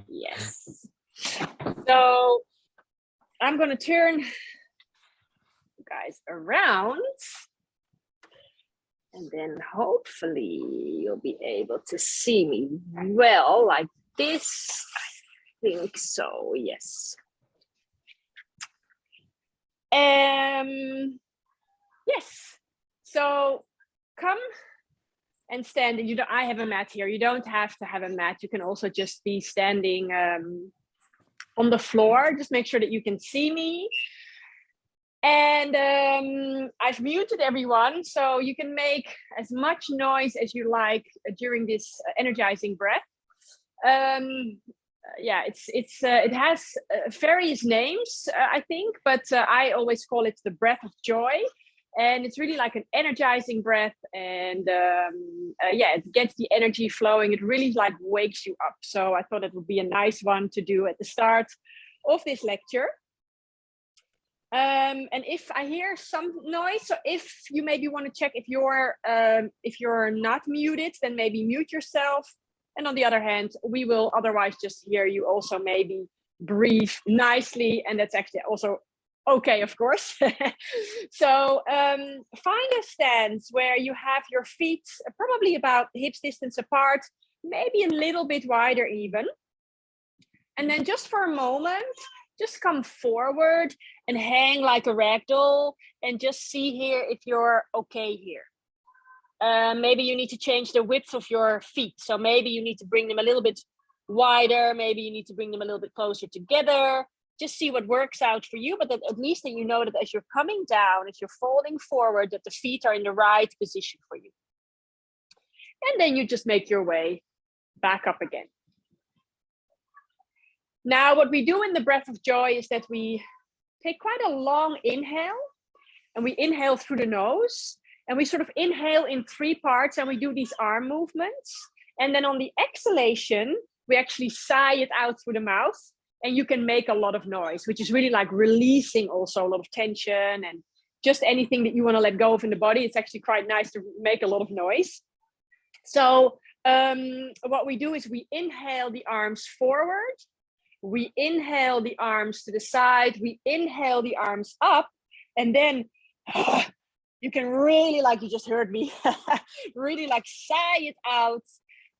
Yes. So I'm going to turn you guys around. And then hopefully you'll be able to see me well like this. I think so, yes. Yes. So come and stand. And I have a mat here. You don't have to have a mat. You can also just be standing on the floor. Just make sure that you can see me. And I've muted everyone, so you can make as much noise as you like during this energizing breath. Yeah, it has various names, I think, but I always call it the breath of joy. And it's really like an energizing breath, and yeah, it gets the energy flowing. It really like wakes you up. So I thought it would be a nice one to do at the start of this lecture. And if I hear some noise, so if you maybe want to check if you're not muted, then maybe mute yourself. And on the other hand, we will otherwise just hear you also maybe breathe nicely, and that's actually also okay, of course. So find a stance where you have your feet probably about hips distance apart, maybe a little bit wider even. And then just for a moment, just come forward and hang like a ragdoll and just see here if you're okay here. Maybe you need to change the width of your feet. So maybe you need to bring them a little bit wider. Maybe you need to bring them a little bit closer together. Just see what works out for you, but that at least that you know that as you're coming down, as you're folding forward, that the feet are in the right position for you. And then you just make your way back up again. Now, what we do in the breath of joy is that we take quite a long inhale, and we inhale through the nose, and we sort of inhale in 3 parts, and we do these arm movements. And then on the exhalation, we actually sigh it out through the mouth, and you can make a lot of noise, which is really like releasing also a lot of tension and just anything that you want to let go of in the body. It's actually quite nice to make a lot of noise. So what we do is we inhale the arms forward. We inhale the arms to the side, we inhale the arms up, and then you can really, like you just heard me, really like sigh it out,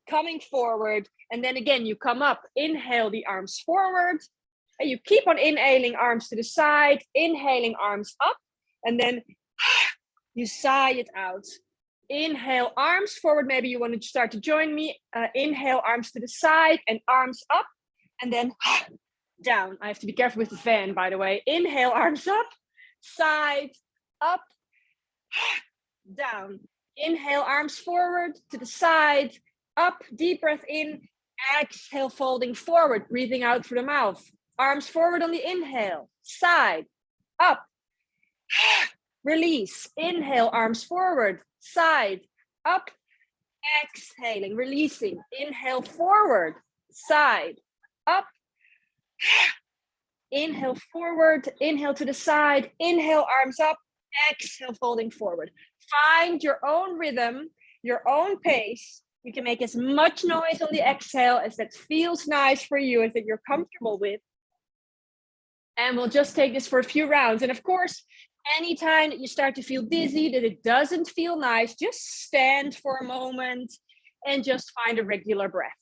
coming forward. And then again, you come up, inhale the arms forward, and you keep on inhaling arms to the side, inhaling arms up, and then you sigh it out. Inhale, arms forward. Maybe you want to start to join me. Inhale, arms to the side and arms up. And then down. I have to be careful with the fan, by the way. Inhale, arms up, side, up, down. Inhale, arms forward, to the side, up, deep breath in. Exhale, folding forward, breathing out through the mouth. Arms forward on the inhale, side, up, release. Inhale, arms forward, side, up, exhaling, releasing. Inhale, forward, side, up, inhale forward, inhale to the side, inhale arms up, exhale folding forward. Find your own rhythm, your own pace. You can make as much noise on the exhale as that feels nice for you, as that you're comfortable with. And we'll just take this for a few rounds. And of course, anytime that you start to feel dizzy, that it doesn't feel nice, just stand for a moment and just find a regular breath.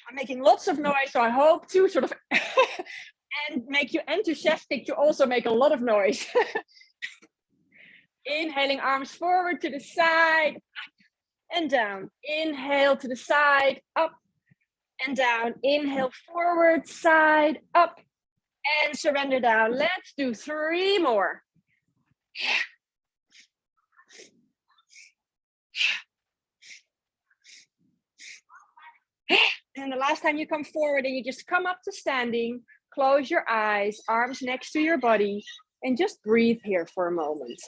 I'm making lots of noise, so I hope to sort of and make you enthusiastic to also make a lot of noise. Inhaling, arms forward to the side, up and down. Inhale to the side, up and down. Inhale forward, side, up, and surrender down. Let's do 3 more. And the last time you come forward and you just come up to standing, close your eyes, arms next to your body, and just breathe here for a moment.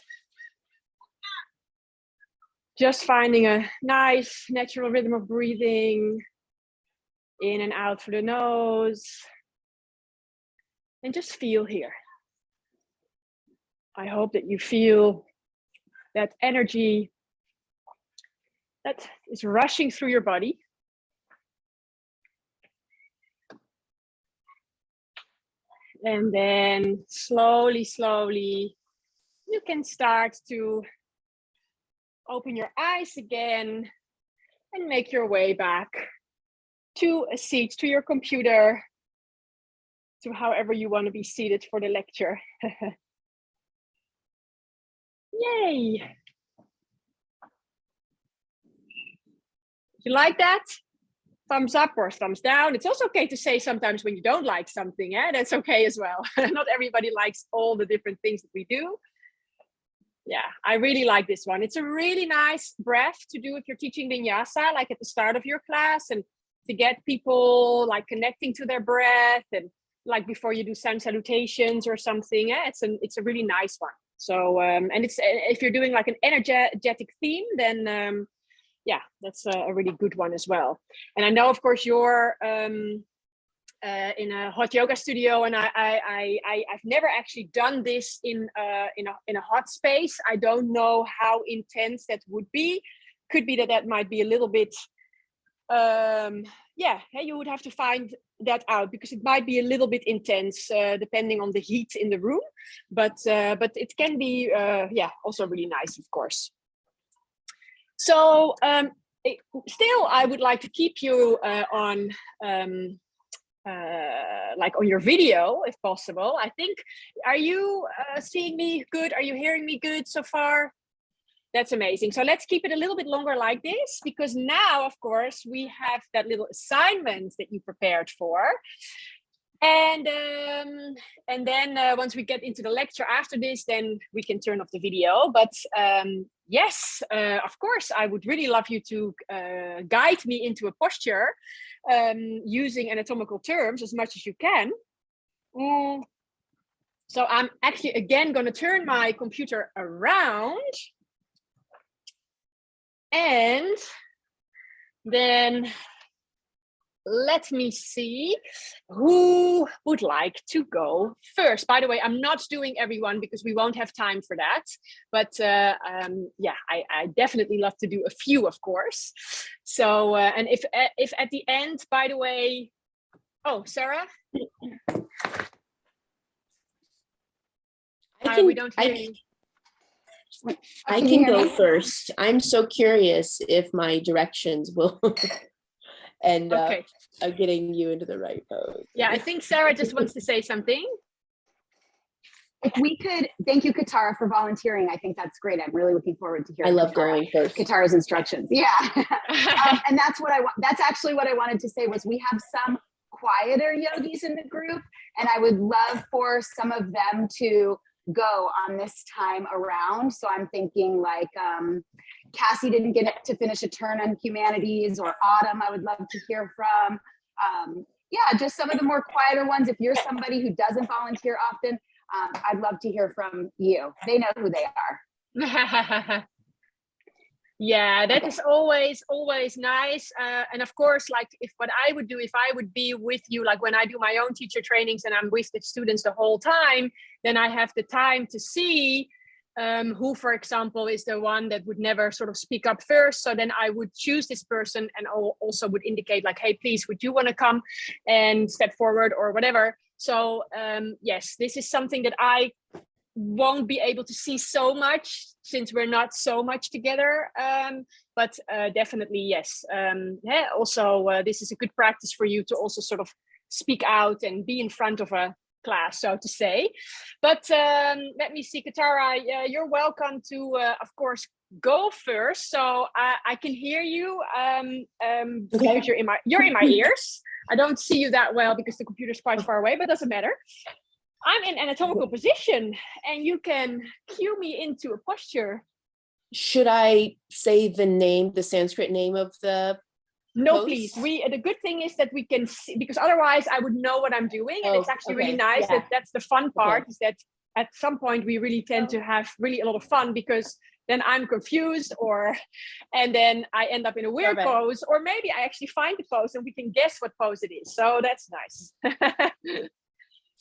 Just finding a nice natural rhythm of breathing in and out through the nose. And just feel here. I hope that you feel that energy that is rushing through your body. And then slowly, slowly, you can start to open your eyes again and make your way back to a seat, to your computer, to however you want to be seated for the lecture. Yay! You like that? Thumbs up or thumbs down. It's also okay to say sometimes when you don't like something, that's okay as well. Not everybody likes all the different things that we do. Yeah, I really like this one. It's a really nice breath to do if you're teaching vinyasa, like at the start of your class, and to get people like connecting to their breath, and like before you do sun salutations or something. It's a really nice one. So and it's, if you're doing like an energetic theme, then yeah, that's a really good one as well. And I know, of course, you're in a hot yoga studio, and I've never actually done this in a hot space. I don't know how intense that would be. Could be that might be a little bit, yeah, you would have to find that out, because it might be a little bit intense depending on the heat in the room. But it can be, yeah, also really nice, of course. So still, I would like to keep you on like on your video, if possible. I think, are you seeing me good? Are you hearing me good so far? That's amazing. So let's keep it a little bit longer like this, because now, of course, we have that little assignment that you prepared for. And then once we get into the lecture after this, then we can turn off the video. But yes, of course, I would really love you to guide me into a posture using anatomical terms as much as you can. So I'm actually again going to turn my computer around, and then let me see who would like to go first. By the way, I'm not doing everyone because we won't have time for that. But yeah, I definitely love to do a few, of course. So, and if at the end, by the way, oh, Sarah? We don't hear you. I can go first. I'm so curious if my directions will end up getting you into the right pose. Yeah, I think Sarah just wants to say something. If we could, thank you, Katara, for volunteering. I think that's great. I'm really looking forward to hearing. I love going first. Katara's instructions. Yeah, and that's what I want. That's actually what I wanted to say, was we have some quieter yogis in the group, and I would love for some of them to go on this time around. So I'm thinking like Cassie didn't get to finish a turn on humanities, or Autumn I would love to hear from. Yeah, just some of the more quieter ones. If you're somebody who doesn't volunteer often, I'd love to hear from you. They know who they are. Yeah, that is always nice. And of course, like what I would do if I would be with you, like when I do my own teacher trainings and I'm with the students the whole time, then I have the time to see who, for example, is the one that would never sort of speak up first. So then I would choose this person and also would indicate like, hey, please, would you want to come and step forward or whatever. So yes, this is something that I won't be able to see so much since we're not so much together, but definitely yes. Yeah, also this is a good practice for you to also sort of speak out and be in front of a class, so to say. But let me see, Katara, you're welcome to of course go first, so I can hear you because you're in my ears. I don't see you that well because the computer's quite far away, but doesn't matter. I'm in anatomical position and you can cue me into a posture. Should I say the Sanskrit name of the No, pose? please. The good thing is that we can see, because otherwise I would know what I'm doing. And it's actually really nice. That's the fun part, is that at some point we really tend to have really a lot of fun, because then I'm confused and then I end up in a weird pose, or maybe I actually find the pose and we can guess what pose it is. So that's nice.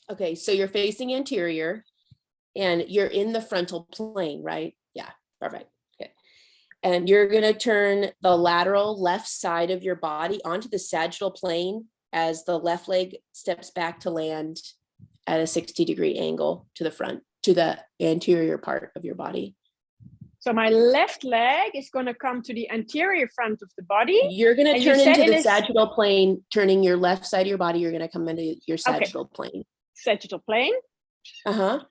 Okay, so you're facing anterior and you're in the frontal plane, right? Yeah, perfect. Okay. And you're gonna turn the lateral left side of your body onto the sagittal plane as the left leg steps back to land at a 60-degree angle to the front, to the anterior part of your body. So my left leg is going to come to the anterior front of the body. You're going to turn into the sagittal plane, turning your left side of your body. You're going to come into your sagittal plane. Sagittal plane. Uh-huh.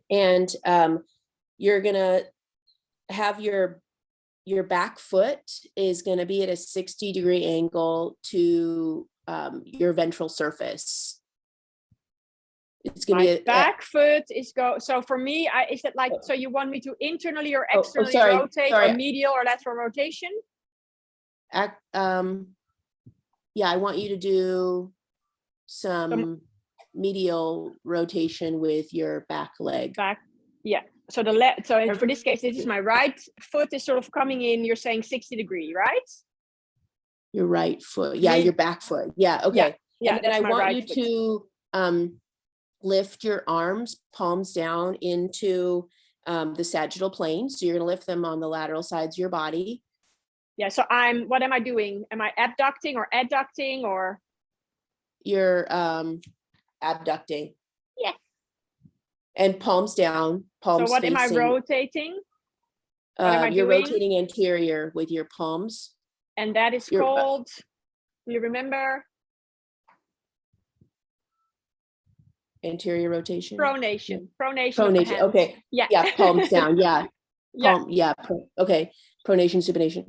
And you're going to have your back foot is going to be at a 60-degree angle to your ventral surface. It's going to be back foot is so for me, is it like, so you want me to internally or externally rotate, or medial or lateral rotation? Yeah, I want you to do some medial rotation with your back leg. Yeah. So so for this case, this is my right foot is sort of coming in. You're saying 60-degree, right? Your right foot. Yeah, your back foot. Yeah. Okay. Yeah. And I want you to lift your arms, palms down into the sagittal plane. So you're going to lift them on the lateral sides of your body. Yeah. So what am I doing? Am I abducting or adducting or? You're abducting. Yeah. And palms down, palms So what facing. am I rotating? You're rotating anterior with your palms. And that is called, do you remember? Anterior rotation. Pronation. Pronation. Okay. Yeah. Yeah. Palms down. Yeah. Yeah. Yeah. Okay. Pronation, supination.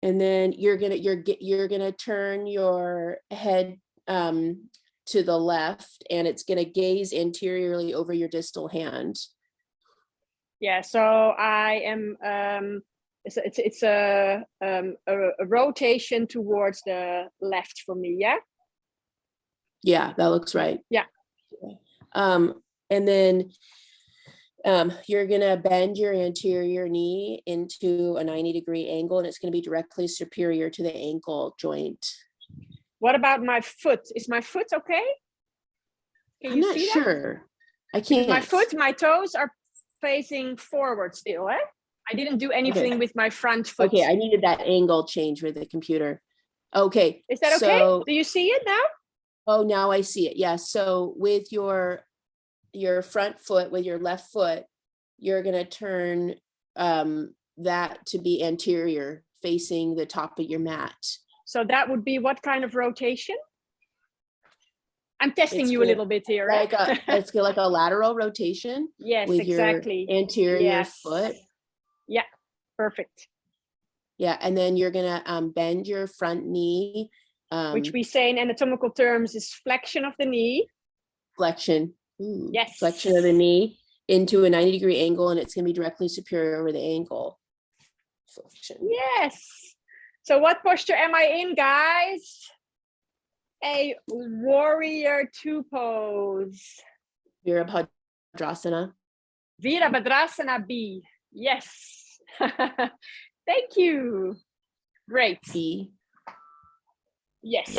And then you're gonna turn your head to the left, and it's gonna gaze anteriorly over your distal hand. Yeah. So I am. It's a rotation towards the left for me. Yeah. Yeah, that looks right. Yeah. And then you're gonna bend your anterior knee into a 90-degree angle, and it's gonna be directly superior to the ankle joint. What about my foot? Is my foot okay? I'm not sure. I can't. My toes are facing forward still, eh? I didn't do anything with my front foot. Okay, I needed that angle change with the computer. Okay. Is that okay? Do you see it now? Oh, now I see it. Yeah. So with your front foot, with your left foot, you're going to turn that to be anterior, facing the top of your mat. So that would be what kind of rotation? I'm testing you a little bit here. It's like a lateral rotation. Yes, with exactly. Your anterior foot. Yeah, perfect. Yeah, and then you're going to bend your front knee. Which we say in anatomical terms is flexion of the knee. Flexion. Ooh, yes. Flexion of the knee into a 90-degree angle, and it's going to be directly superior over the ankle. Flexion. Yes. So what posture am I in, guys? A warrior two pose. Virabhadrasana. Virabhadrasana B. Yes. Thank you. Great. B. Yes.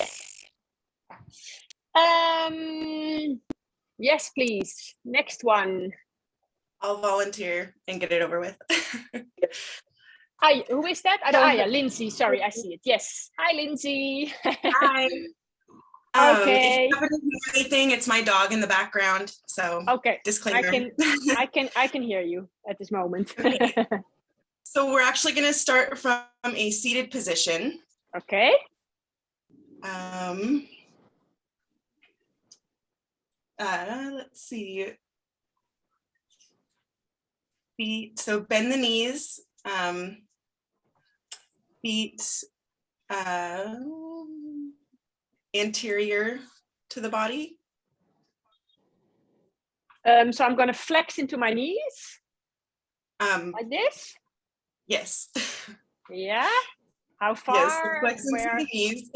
Yes, please. Next one. I'll volunteer and get it over with. Hi, who is that? Yeah, Lindsay. Sorry, I see it. Yes. Hi, Lindsay. Hi. Okay. If you happen to hear anything, it's my dog in the background. So okay. Disclaimer. I can hear you at this moment. So we're actually going to start from a seated position. Okay. Let's see. Feet. So bend the knees. Feet anterior to the body. So I'm going to flex into my knees. Like this? Yes. Yeah. How far? Yes, so flex into the knees.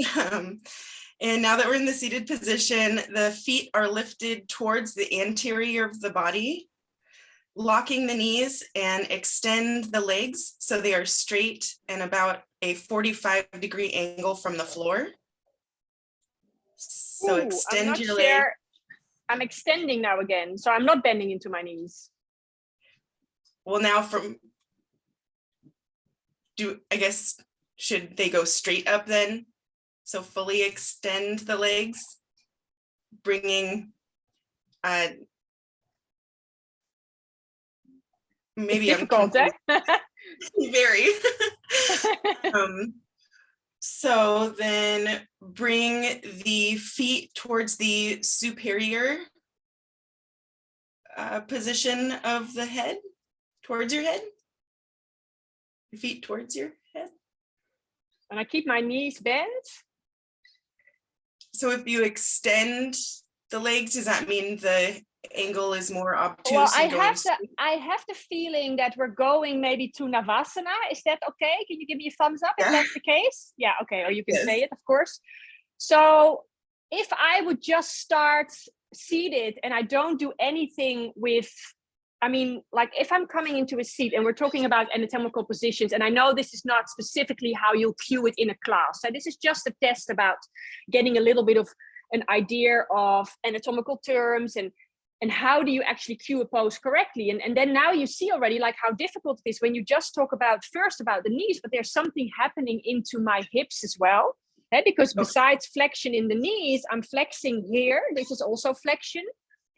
And now that we're in the seated position, the feet are lifted towards the anterior of the body, locking the knees, and extend the legs so they are straight and about a 45-degree angle from the floor. So Ooh, extend your leg. sure. I'm extending now again, so I'm not bending into my knees. Well, now I guess, should they go straight up then? So fully extend the legs, bringing, maybe It's difficult, eh? Very. So then bring the feet towards the superior position of the head, towards your head. Your feet towards your head. And I keep my knees bent. So if you extend the legs, does that mean the angle is more obtuse? Well, I and going have the feeling that we're going maybe to Navasana. Is that okay? Can you give me a thumbs up if that's the case? Yeah, okay. Or you can say it, of course. So if I would just start seated and I don't do anything with, I mean, like if I'm coming into a seat and we're talking about anatomical positions, and I know this is not specifically how you'll cue it in a class. So this is just a test about getting a little bit of an idea of anatomical terms and how do you actually cue a pose correctly. And then now you see already like how difficult it is when you just talk about first about the knees, but there's something happening into my hips as well. Because besides flexion in the knees, I'm flexing here. This is also flexion.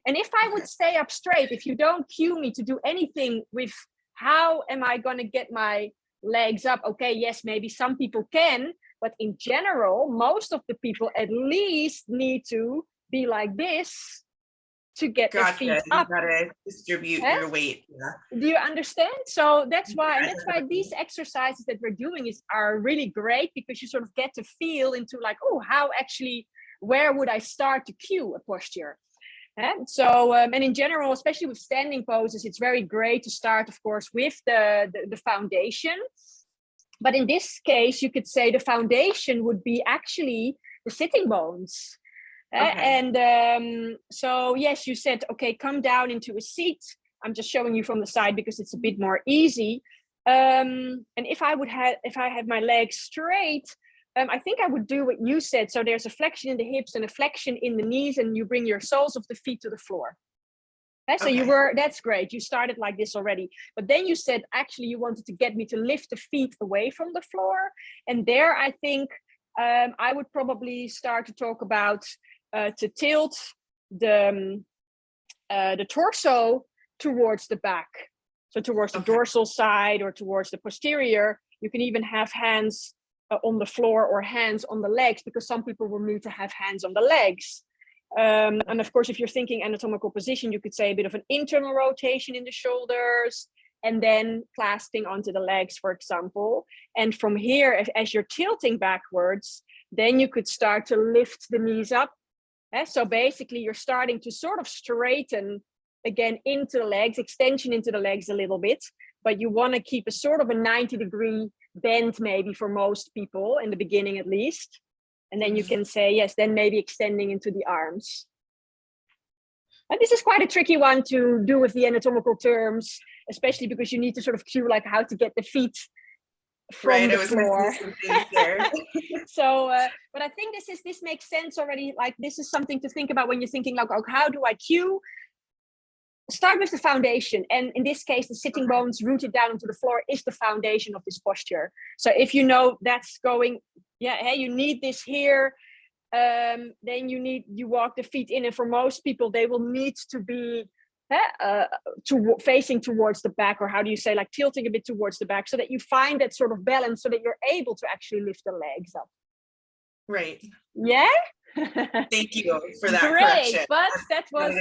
And if I would stay up straight, if you don't cue me to do anything with how am I going to get my legs up? Okay, yes, maybe some people can, but in general, most of the people at least need to be like this to get their feet up. You gotta distribute your weight. Yeah. Do you understand? So that's why these exercises that we're doing are really great, because you sort of get to feel into like, oh, how actually, where would I start to cue a posture? And so, and in general, especially with standing poses, it's very great to start, of course, with the foundation. But in this case, you could say the foundation would be actually the sitting bones. Okay. And so, yes, you said, okay, come down into a seat. I'm just showing you from the side because it's a bit more easy. And if I had my legs straight, I think I would do what you said. So there's a flexion in the hips and a flexion in the knees, and you bring your soles of the feet to the floor. So that's great. You started like this already. But then you said, actually, you wanted to get me to lift the feet away from the floor. And there, I think I would probably start to talk about to tilt the torso towards the back. So towards the dorsal side or towards the posterior. You can even have hands on the floor or hands on the legs, because some people will need to have hands on the legs. And of course, if you're thinking anatomical position, you could say a bit of an internal rotation in the shoulders and then clasping onto the legs, for example. And from here, as you're tilting backwards, then you could start to lift the knees up. So basically, you're starting to sort of straighten again into the legs, extension into the legs a little bit, but you want to keep a sort of a 90-degree bend maybe for most people in the beginning at least. And then you can say, yes, then maybe extending into the arms. And this is quite a tricky one to do with the anatomical terms, especially because you need to sort of cue like how to get the feet from the floor. So, but I think this makes sense already. Like this is something to think about when you're thinking like, oh, how do I cue? Start with the foundation. And in this case, the sitting bones rooted down onto the floor is the foundation of this posture. So if you know that's going, hey, you need this here, then you walk the feet in. And for most people, they will need to be facing towards the back, or how do you say, like tilting a bit towards the back, so that you find that sort of balance, so that you're able to actually lift the legs up. Right. Yeah. Thank you for that. Great, correction. but that was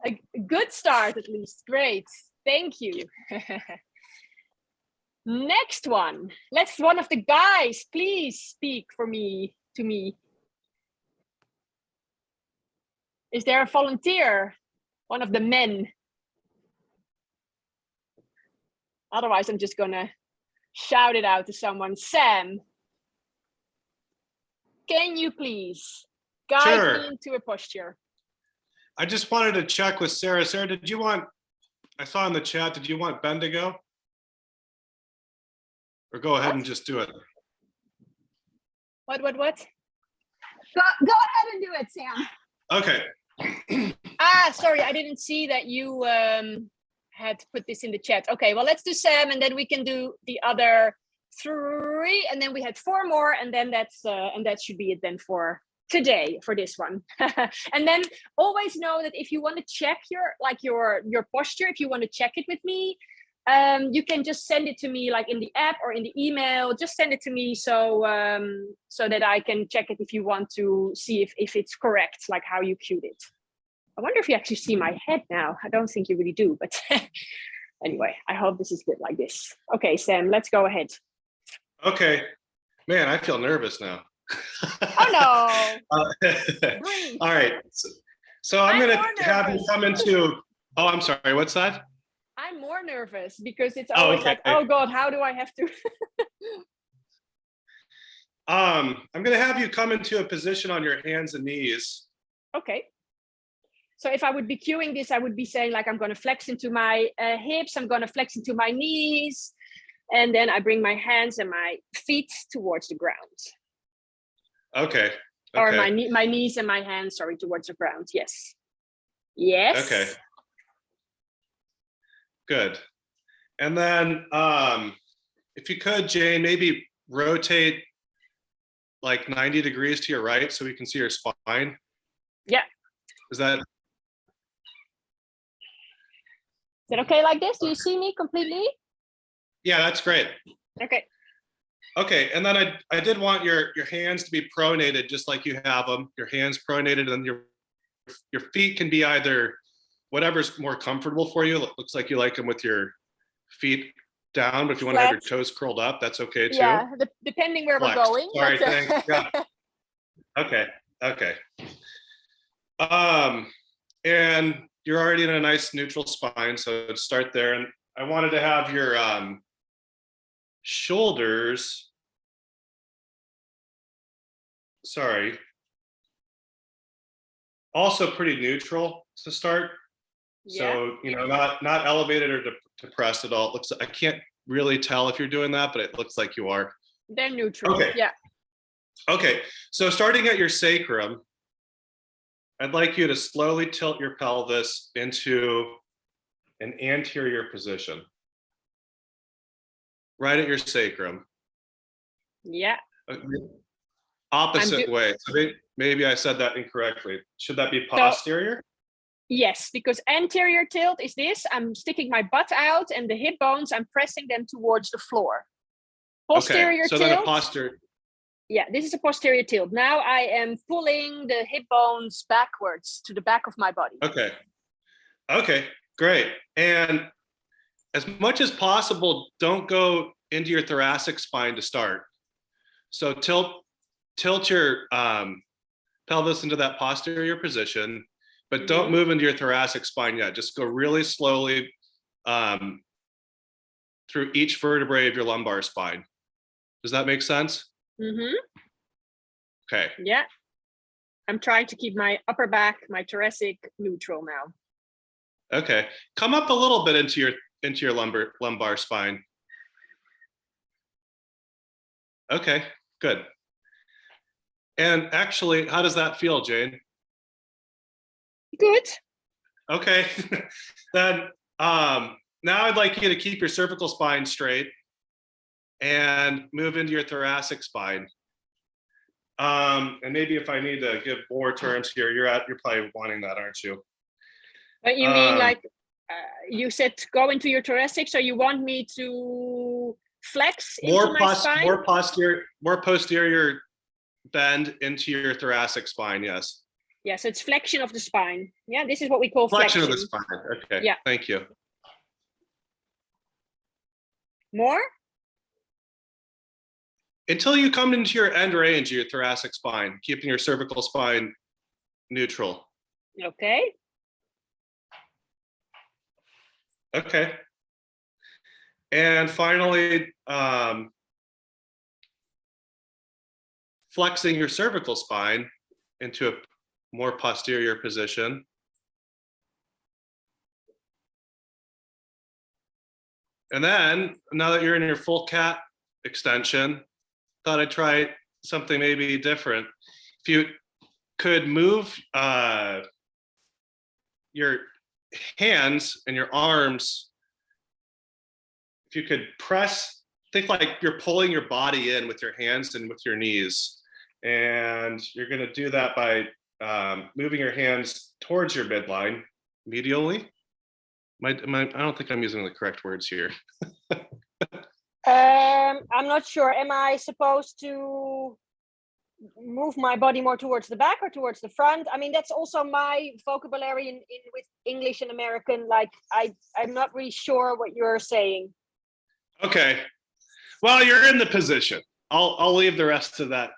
a good start at least. Great, thank you. Next one. Let's one of the guys please speak to me. Is there a volunteer? One of the men. Otherwise, I'm just gonna shout it out to someone. Sam, can you please guide me into a posture? I just wanted to check with Sarah. Sarah, I saw in the chat, did you want Ben to go? Or go ahead and just do it? What? Go ahead ahead, Sam. Okay. Sorry, I didn't see that you had put this in the chat. Okay, well, let's do Sam, and then we can do the other 3, and then we had 4 more, and then and that should be it then for today for this one. And then always know that if you want to check your posture, if you want to check it with me, you can just send it to me like in the app or in the email. Just send it to me so that I can check it if you want to see if it's correct, like how you cued it. I wonder if you actually see my head now. I don't think you really do, but anyway, I hope this is good like this. Okay, Sam, let's go ahead. Okay. Man, I feel nervous now. Oh no. Breathe. All right. So I'm going more to have you nervous. come into, oh, I'm sorry. What's that? I'm more nervous because it's Oh, always okay. like, oh God, how do I have to? I'm going to have you come into a position on your hands and knees. Okay. So if I would be cueing this, I would be saying like, I'm going to flex into my hips. I'm going to flex into my knees. And then I bring my hands and my feet towards the ground. Okay. Or my knees and my hands, sorry, towards the ground. Yes. Yes. Okay. Good. And then if you could, Jane, maybe rotate like 90 degrees to your right so we can see your spine. Yeah. Is that okay like this? Do you see me completely? Yeah, that's great. Okay. Okay, and then I did want your hands to be pronated just like you have them. Your hands pronated, and your feet can be either whatever's more comfortable for you. It looks like you like them with your feet down, but if you want to have your toes curled up, that's okay too. Yeah, depending where Flexed. we're going. Sorry, thanks. Yeah. Okay. And you're already in a nice neutral spine, so let's start there. And I wanted to have your shoulders, also pretty neutral to start. Yeah. So, not elevated or depressed at all. It looks, I can't really tell if you're doing that, but it looks like you are. They're neutral. Okay. Yeah. Okay, so starting at your sacrum, I'd like you to slowly tilt your pelvis into an anterior position. Right at your sacrum. Yeah. Opposite way. So maybe I said that incorrectly. Should that be posterior? Yes, because anterior tilt is this. I'm sticking my butt out and the hip bones, I'm pressing them towards the floor. Posterior so tilt. Then a posterior. Yeah, this is a posterior tilt. Now I am pulling the hip bones backwards to the back of my body. Okay, great. And as much as possible, don't go into your thoracic spine to start. So tilt your pelvis into that posterior position, but don't move into your thoracic spine yet. Just go really slowly through each vertebrae of your lumbar spine. Does that make sense? Mm-hmm. Okay. Yeah. I'm trying to keep my upper back, my thoracic neutral now. Okay. Come up a little bit into your lumbar spine. Okay, good. And actually, how does that feel, Jane? Good. Okay. Then now I'd like you to keep your cervical spine straight and move into your thoracic spine. And maybe if I need to give more terms here, you're probably wanting that, aren't you? But you mean like you said go into your thoracic, so you want me to flex into my spine? More posterior bend into your thoracic spine, yes. Yeah, so it's flexion of the spine. Yeah, this is what we call flexion. Flexion of the spine, okay. Yeah. Thank you. More? Until you come into your end range of your thoracic spine, keeping your cervical spine neutral. Okay. Okay. And finally, flexing your cervical spine into a more posterior position. And then, now that you're in your full cat extension, thought I'd try something maybe different. If you could move your hands and your arms, if you could press, think like you're pulling your body in with your hands and with your knees. And you're going to do that by moving your hands towards your midline medially. I don't think I'm using the correct words here. I'm not sure. Am I supposed to move my body more towards the back or towards the front? I mean, that's also my vocabulary in with English and American. Like, I'm not really sure what you're saying. Okay. Well, you're in the position. I'll leave the rest to that.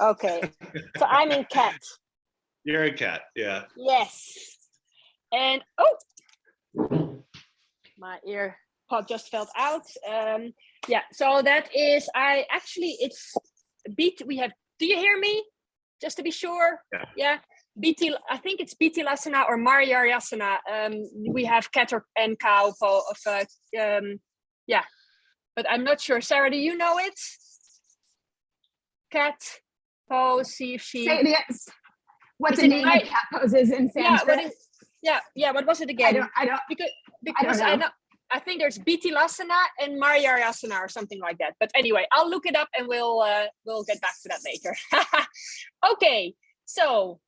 Okay. So I'm in cat. You're a cat, yeah. Yes. And oh, my ear pod just fell out. Yeah, so that is, it's beat. We have, do you hear me? Just to be sure. Yeah. BT, I think it's BT Lasana or Mariaryasana. We have cat and cow yeah, but I'm not sure. Sarah, do you know it? Cat pose, see if she. Say it again. What's the name of cat poses in Sanskrit? Yeah. What was it again? I don't. Because I know. I think there's BT Lasana and Mariaryasana or something like that. But anyway, I'll look it up and we'll get back to that later. Okay, so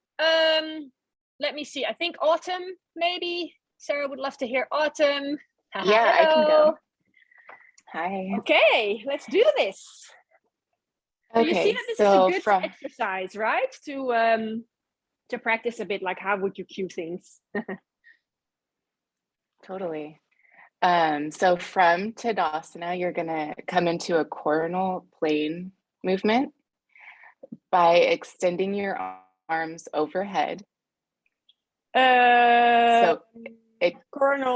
let me see. I think Autumn, maybe. Sarah would love to hear Autumn. Yeah, I can go. Hi. Okay, let's do this. Okay, you see that this so is a good exercise, right? To practice a bit, like how would you cue things? Totally. So from Tadasana, you're gonna come into a coronal plane movement by extending your arms overhead. Coronal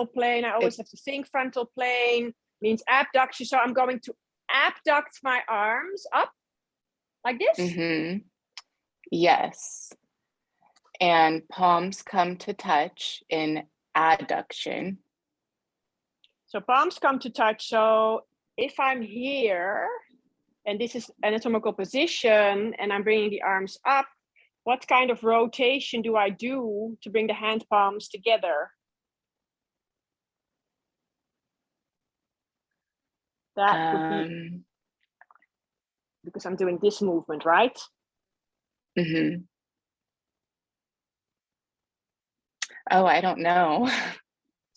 plane, I always have to think. Frontal plane means abduction. So I'm going to abduct my arms up like this? Mm-hmm. Yes. And palms come to touch in adduction. So palms come to touch. So if I'm here, and this is anatomical position, and I'm bringing the arms up, what kind of rotation do I do to bring the hand palms together? That would be, because I'm doing this movement, right? Mm-hmm. Oh, I don't know.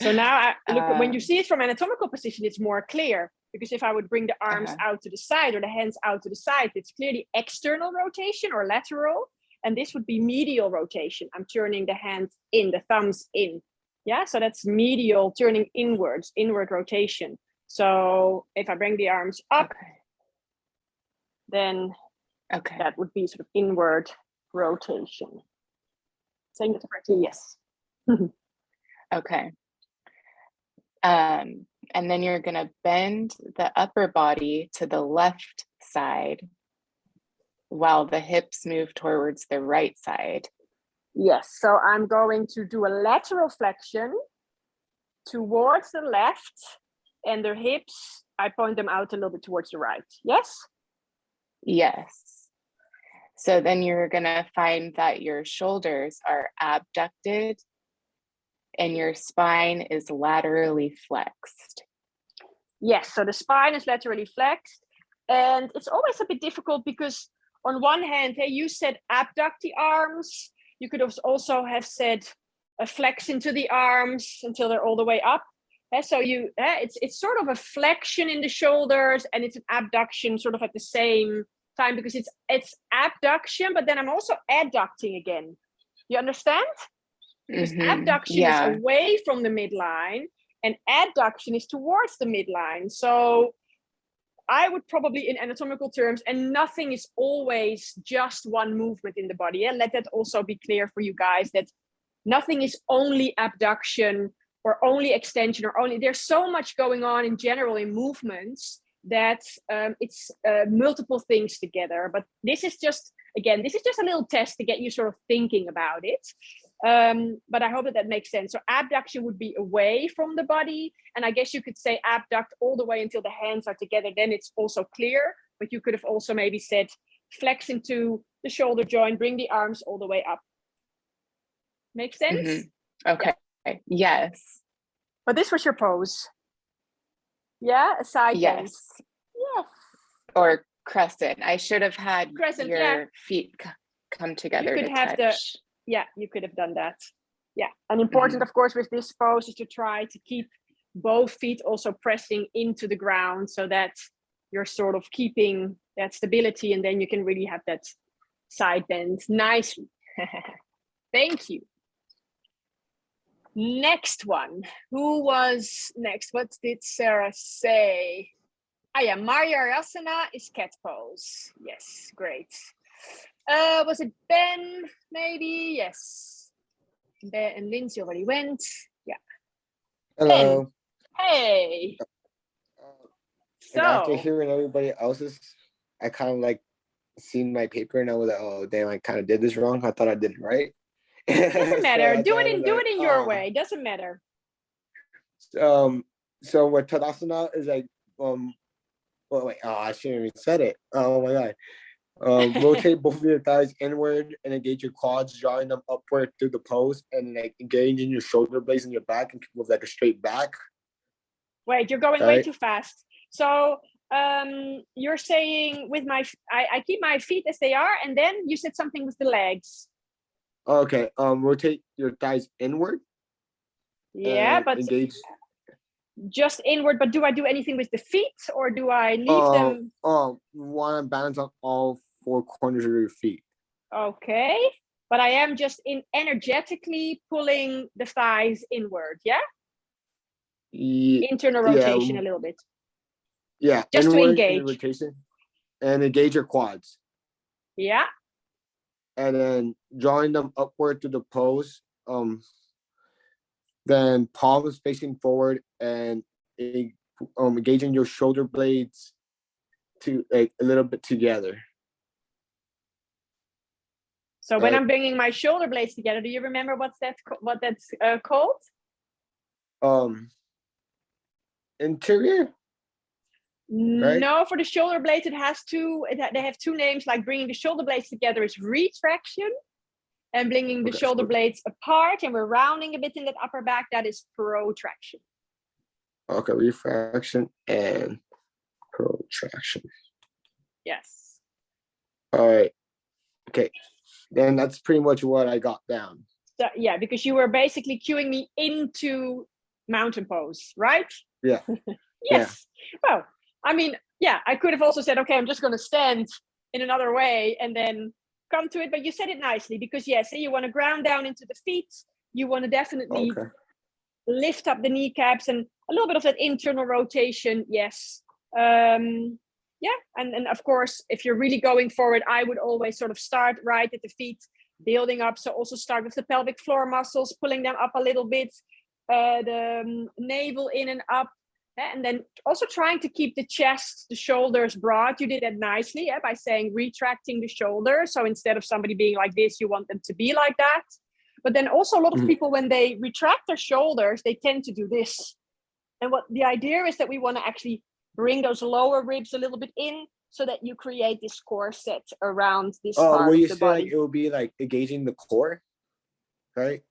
So now look, when you see it from anatomical position, it's more clear, because if I would bring the arms out to the side or the hands out to the side, it's clearly external rotation or lateral. And this would be medial rotation. I'm turning the hands in, the thumbs in. Yeah, so that's medial, turning inwards, inward rotation. So if I bring the arms up, then that would be sort of inward rotation. Saying that correctly, yes. Okay. And then you're going to bend the upper body to the left side while the hips move towards the right side. Yes, so I'm going to do a lateral flexion towards the left, and the hips, I point them out a little bit towards the right. Yes? Yes. So then you're going to find that your shoulders are abducted and your spine is laterally flexed. Yes, so the spine is laterally flexed. And it's always a bit difficult because on one hand, hey, you said abduct the arms. You could also have said flex into the arms until they're all the way up. So it's sort of a flexion in the shoulders and it's an abduction sort of at the same time, because it's abduction, but then I'm also adducting again. You understand? Because abduction is away from the midline and adduction is towards the midline. So I would probably, in anatomical terms, and nothing is always just one movement in the body. Yeah? Let that also be clear for you guys, that nothing is only abduction or only extension or only, there's so much going on in general in movements that it's multiple things together. But this is just, again, this is just a little test to get you sort of thinking about it. But I hope that makes sense. So abduction would be away from the body. And I guess you could say abduct all the way until the hands are together. Then it's also clear. But you could have also maybe said flex into the shoulder joint, bring the arms all the way up. Make sense? Mm-hmm. Okay. Yeah. Yes. But this was your pose. Yeah, a side bend. Yes. Yes. Or crescent. I should have had Crescent, your yeah. feet come together could to have touch. Yeah, you could have done that. Yeah, and important, of course, with this pose is to try to keep both feet also pressing into the ground so that you're sort of keeping that stability, and then you can really have that side bend nicely. Thank you. Next one. Who was next? What did Sarah say? Ah, yeah, Maryasana is cat pose. Yes, great. Was it Ben? Maybe, yes. Ben and Lindsay already went. Yeah. Hello. Ben. Hey. And after So, hearing everybody else's, I kind of like seen my paper and I was like, oh damn, I kind of did this wrong. I thought I did it right. doesn't matter. So do it like, in your way. Doesn't matter. So what Tadasana is like, well, wait, I shouldn't even said it. Oh my god. Rotate both of your thighs inward and engage your quads, drawing them upward through the pose, and like engaging your shoulder blades in your back and with like a straight back. Wait, you're going way too fast. So you're saying with I keep my feet as they are, and then you said something with the legs. Okay. Rotate your thighs inward. Yeah, but engage. Just inward. But do I do anything with the feet, or do I leave them? Want to balance on all four corners of your feet. Okay, but I am just energetically pulling the thighs inward. Yeah. Internal rotation a little bit. Yeah, just to engage. Rotation, and engage your quads. Yeah. And then drawing them upward to the pose. Then palms facing forward and engaging your shoulder blades to like a little bit together. So when I'm bringing my shoulder blades together, do you remember what that's called? Interior. Right? No, for the shoulder blades, they have two names. Like bringing the shoulder blades together is retraction, and bringing the shoulder blades apart, and we're rounding a bit in that upper back, that is protraction. Okay, retraction and protraction. Yes. All right. Okay. Then that's pretty much what I got down. So, yeah, because you were basically cueing me into mountain pose, right? Yeah. Yes. Yeah. Well, I mean, yeah, I could have also said, okay, I'm just going to stand in another way and then come to it. But you said it nicely because, yes, you want to ground down into the feet. You want to definitely lift up the kneecaps and a little bit of that internal rotation. Yes. Yeah. And of course, if you're really going forward, I would always sort of start right at the feet, building up. So also start with the pelvic floor muscles, pulling them up a little bit, the navel in and up. And then also trying to keep the chest, the shoulders broad. You did that nicely by saying retracting the shoulders. So instead of somebody being like this, you want them to be like that. But then also a lot of people, when they retract their shoulders, they tend to do this. And what the idea is that we want to actually bring those lower ribs a little bit in so that you create this corset around this part of the body. Like it will be like engaging the core, right?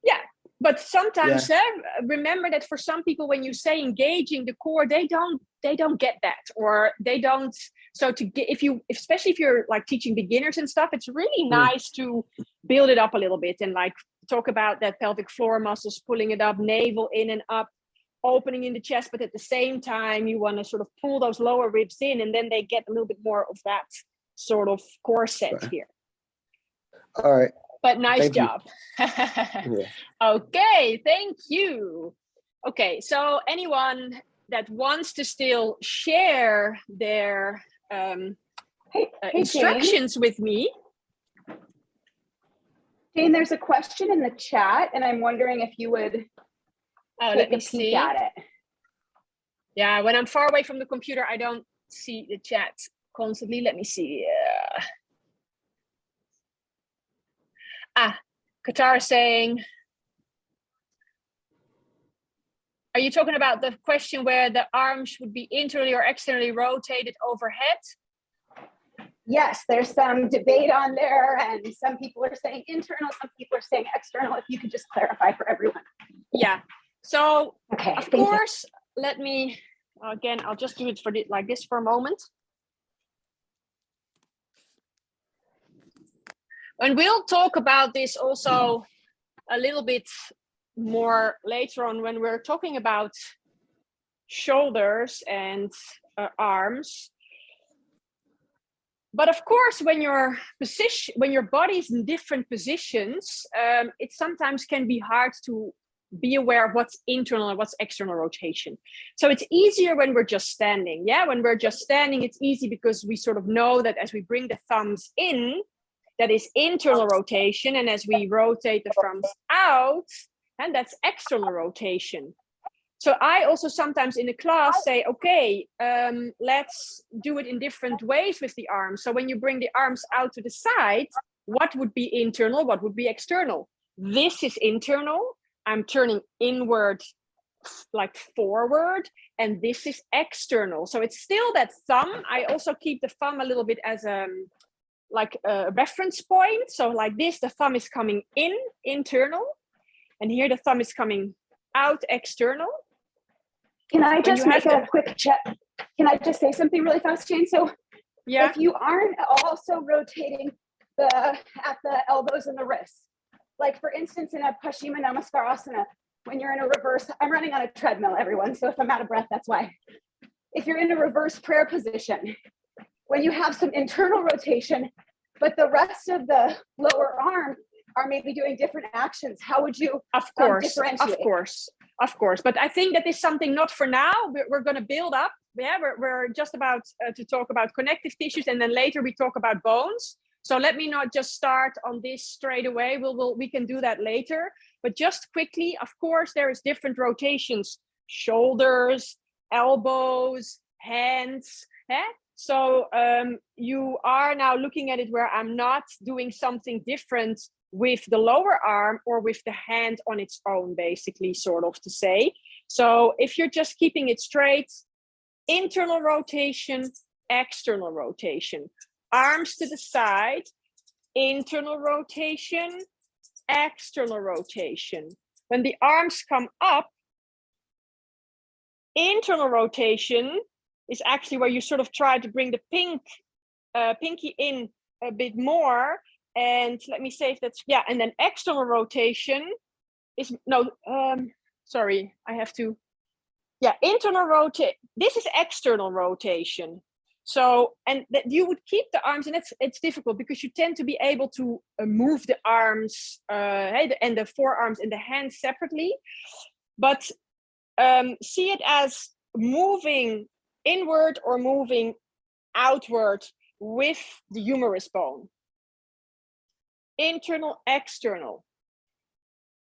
Yeah. But sometimes remember that for some people, when you say engaging the core, they don't get that, or they don't. So especially if you're like teaching beginners and stuff, it's really nice to build it up a little bit and like talk about that pelvic floor muscles, pulling it up, navel in and up, opening in the chest. But at the same time, you want to sort of pull those lower ribs in, and then they get a little bit more of that sort of corset here. All right. But nice job. Okay, thank you. Okay, so anyone that wants to still share their instructions with me. Jane, there's a question in the chat, and I'm wondering if you would let me see at it. Yeah, when I'm far away from the computer, I don't see the chat constantly. Let me see. Qatar saying, are you talking about the question where the arms would be internally or externally rotated overhead? Yes, there's some debate on there, and some people are saying internal, some people are saying external. If you could just clarify for everyone. Yeah. So Okay. of course, let me again. I'll just do it for like this for a moment, and we'll talk about this also a little bit more later on when we're talking about shoulders and arms. But of course, when your body's in different positions, it sometimes can be hard to be aware of what's internal and what's external rotation. So it's easier when we're just standing. Yeah, when we're just standing, it's easy because we sort of know that as we bring the thumbs in, that is internal rotation, and as we rotate the thumbs out, and that's external rotation. So I also sometimes in the class say, okay, let's do it in different ways with the arms. So when you bring the arms out to the side, what would be internal? What would be external? This is internal. I'm turning inward, like forward, and this is external. So it's still that thumb. I also keep the thumb a little bit as like a reference point. So like this, the thumb is coming in, internal, and here the thumb is coming out, external. Can I just make a quick check? Can I just say something really fast, Jane? So yeah, if you aren't also rotating at the elbows and the wrists, like for instance, in a Paschimma Namaskarasana, when you're in a reverse, I'm running on a treadmill, everyone. So if I'm out of breath, that's why. If you're in a reverse prayer position, when you have some internal rotation, but the rest of the lower arm are maybe doing different actions, how would you differentiate? Of course. But I think that is something not for now. We're going to build up. Yeah, we're just about to talk about connective tissues, and then later we talk about bones. So let me not just start on this straight away. We can do that later. But just quickly, of course, there is different rotations: shoulders, elbows, hands. Yeah? So you are now looking at it where I'm not doing something different with the lower arm or with the hand on its own, basically, sort of to say. So if you're just keeping it straight, internal rotation, external rotation, arms to the side, internal rotation, external rotation. When the arms come up, internal rotation is actually where you sort of try to bring the pinky in a bit more. And let me say if that's, yeah, and then external rotation is, sorry, I have to, yeah, internal rotate. This is external rotation. So, and that you would keep the arms, and it's difficult because you tend to be able to move the arms and the forearms and the hands separately. But see it as moving inward or moving outward with the humerus bone. Internal, external,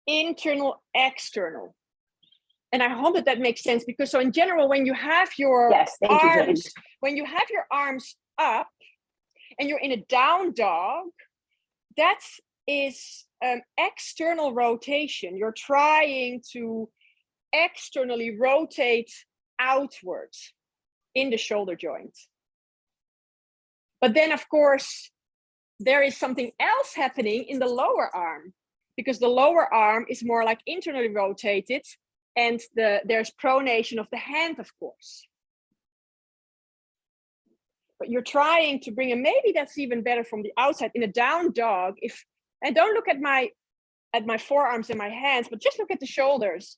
internal, external. And I hope that makes sense, because so in general, when you have your arms up and you're in a down dog, that is external rotation. You're trying to externally rotate outwards in the shoulder joint. But then, of course, there is something else happening in the lower arm, because the lower arm is more like internally rotated, and there's pronation of the hand, of course. But you're trying to bring, and maybe that's even better from the outside in a down dog. And don't look at my forearms and my hands, but just look at the shoulders.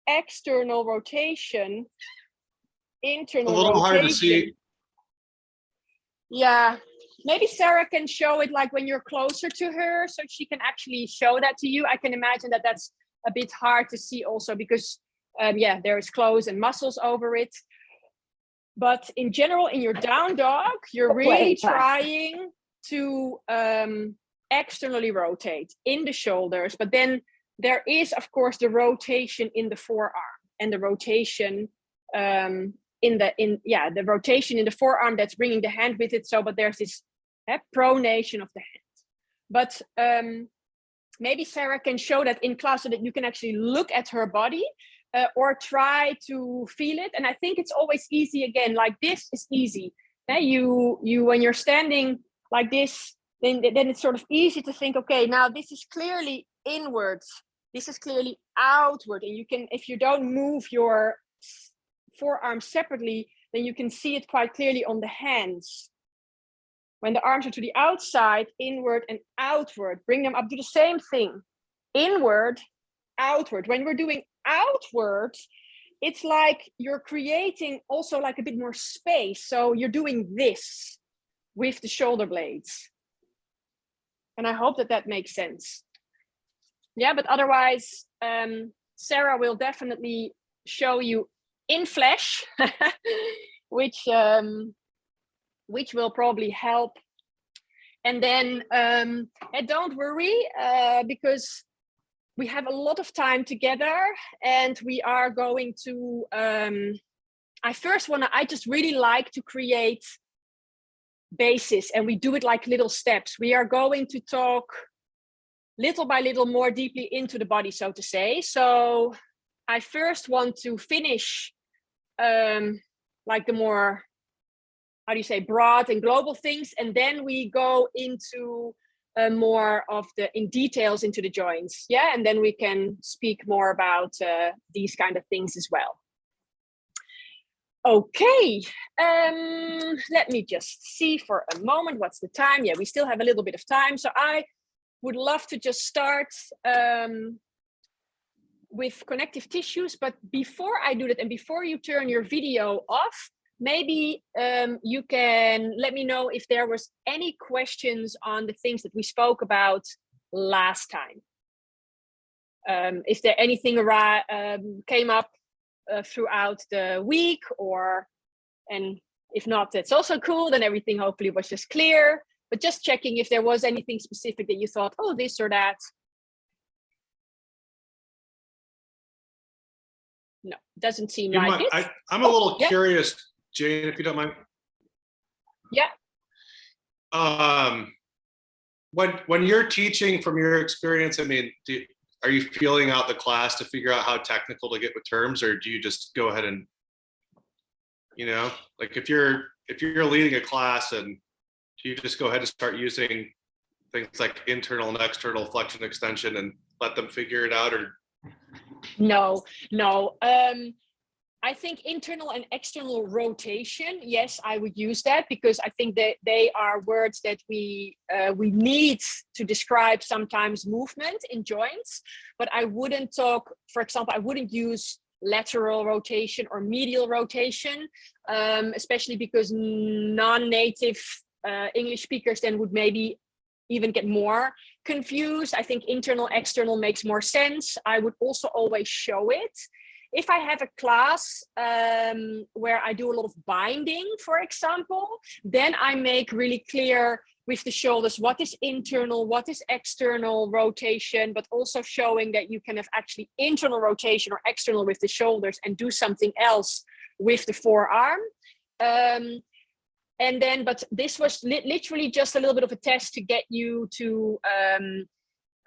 External rotation, internal rotation. A little hard to see. Yeah, maybe Sarah can show it like when you're closer to her, so she can actually show that to you. I can imagine that that's a bit hard to see also because, yeah, there's clothes and muscles over it. But in general, in your down dog, you're really trying to externally rotate in the shoulders. But then there is, of course, the rotation in the forearm and the rotation the rotation in the forearm that's bringing the hand with it. So, but there's this pronation of the hand. But maybe Sarah can show that in class so that you can actually look at her body or try to feel it. And I think it's always easy, again, like this is easy. You when you're standing like this, then it's sort of easy to think, okay, now this is clearly inwards, this is clearly outward, and you can, if you don't move your forearms separately, then you can see it quite clearly on the hands. When the arms are to the outside, inward and outward, bring them up, do the same thing, inward, outward. When we're doing outward, it's like you're creating also like a bit more space. So you're doing this with the shoulder blades. And I hope that that makes sense. Yeah, but otherwise, Sarah will definitely show you in flesh, which will probably help. And then and don't worry, because we have a lot of time together, and we are going to, I just really like to create basis, and we do it like little steps. We are going to talk little by little more deeply into the body, so to say. So I first want to finish like the more, how do you say, broad and global things, and then we go into more of the in details into the joints. Yeah, and then we can speak more about these kind of things as well. Okay, let me just see for a moment what's the time. Yeah, we still have a little bit of time, so I would love to just start with connective tissues. But before I do that, and before you turn your video off, maybe you can let me know if there was any questions on the things that we spoke about last time. If there anything came up throughout the week, and if not, that's also cool. Then everything hopefully was just clear. But just checking if there was anything specific that you thought, oh, this or that. No, doesn't seem like it. I'm a little curious, Jane, if you don't mind. Yeah. When you're teaching from your experience, I mean, are you feeling out the class to figure out how technical to get with terms, or do you just go ahead and, you know, like if you're leading a class, and do you just go ahead and start using things like internal and external flexion extension and let them figure it out, or? No. I think internal and external rotation, yes, I would use that, because I think that they are words that we need to describe sometimes movement in joints. But I wouldn't talk, for example, I wouldn't use lateral rotation or medial rotation, especially because non-native English speakers then would maybe even get more confused. I think internal, external makes more sense. I would also always show it. If I have a class where I do a lot of binding, for example, then I make really clear with the shoulders what is internal, what is external rotation, but also showing that you can have actually internal rotation or external with the shoulders and do something else with the forearm. And then, but this was literally just a little bit of a test to get you to,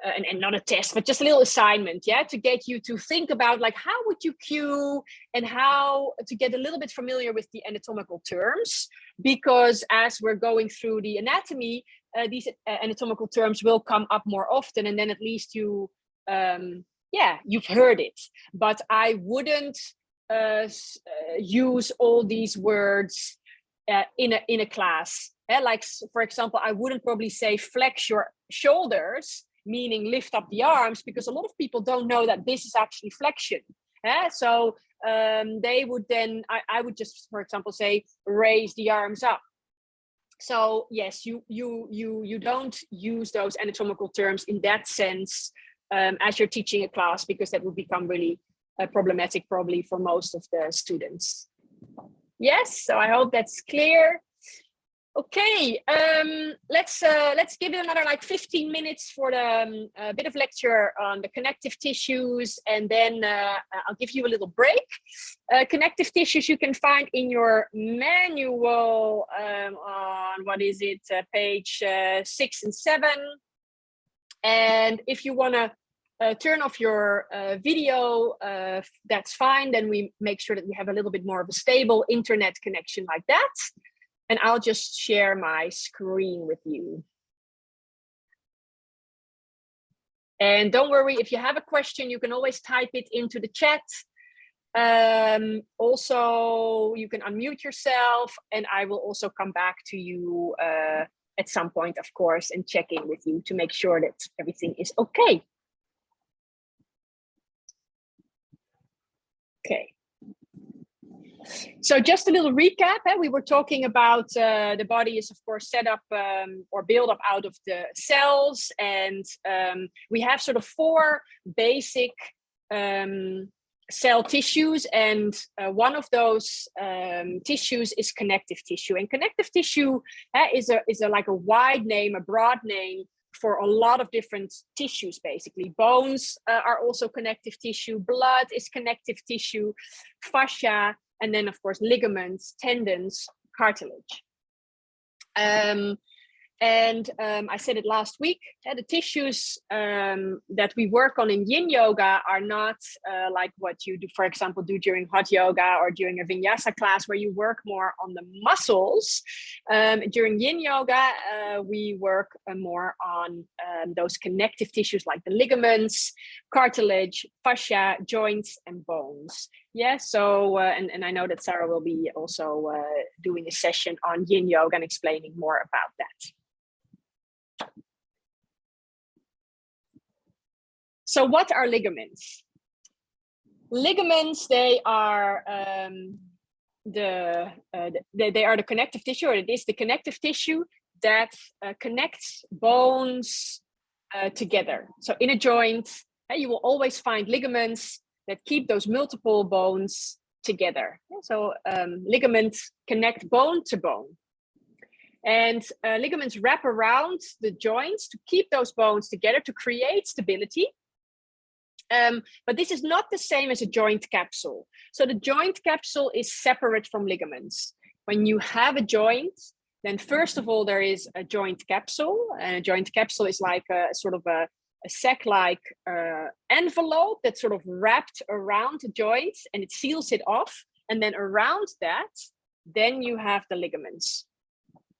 and not a test, but just a little assignment, yeah, to get you to think about like, how would you cue, and how to get a little bit familiar with the anatomical terms, because as we're going through the anatomy, these anatomical terms will come up more often, and then at least you, you've heard it. But I wouldn't use all these words in a class. Like, for example, I wouldn't probably say flex your shoulders, meaning lift up the arms, because a lot of people don't know that this is actually flexion. So they would then, I would just, for example, say raise the arms up. So yes, you don't use those anatomical terms in that sense as you're teaching a class, because that would become really problematic probably for most of the students. Yes, so I hope that's clear. Okay, let's give it another like 15 minutes for the bit of lecture on the connective tissues, and then I'll give you a little break. Connective tissues you can find in your manual on, what is it, page 6 and 7. And if you want to turn off your video, that's fine. Then we make sure that we have a little bit more of a stable internet connection like that. And I'll just share my screen with you. And don't worry, if you have a question, you can always type it into the chat. Also, you can unmute yourself, and I will also come back to you at some point, of course, and check in with you to make sure that everything is okay. Okay. So just a little recap. We were talking about the body is, of course, set up or built up out of the cells. And we have sort of 4 basic cell tissues. And one of those tissues is connective tissue. And connective tissue is like a wide name, a broad name for a lot of different tissues, basically. Bones are also connective tissue. Blood is connective tissue. Fascia. And then, of course, ligaments, tendons, cartilage. I said it last week, the tissues that we work on in yin yoga are not like what you do, for example, do during hot yoga or during a vinyasa class where you work more on the muscles. During yin yoga, we work more on those connective tissues like the ligaments, cartilage, fascia, joints, and bones. Yeah, so, and I know that Sarah will be also doing a session on yin yoga and explaining more about that. So what are ligaments? Ligaments, they are the connective tissue, or it is the connective tissue that connects bones together. So in a joint, you will always find ligaments that keep those multiple bones together. So ligaments connect bone to bone. And ligaments wrap around the joints to keep those bones together, to create stability. But this is not the same as a joint capsule. So the joint capsule is separate from ligaments. When you have a joint, then first of all, there is a joint capsule. And a joint capsule is like a sort of a sac-like envelope that's sort of wrapped around the joint, and it seals it off. And then around that, then you have the ligaments.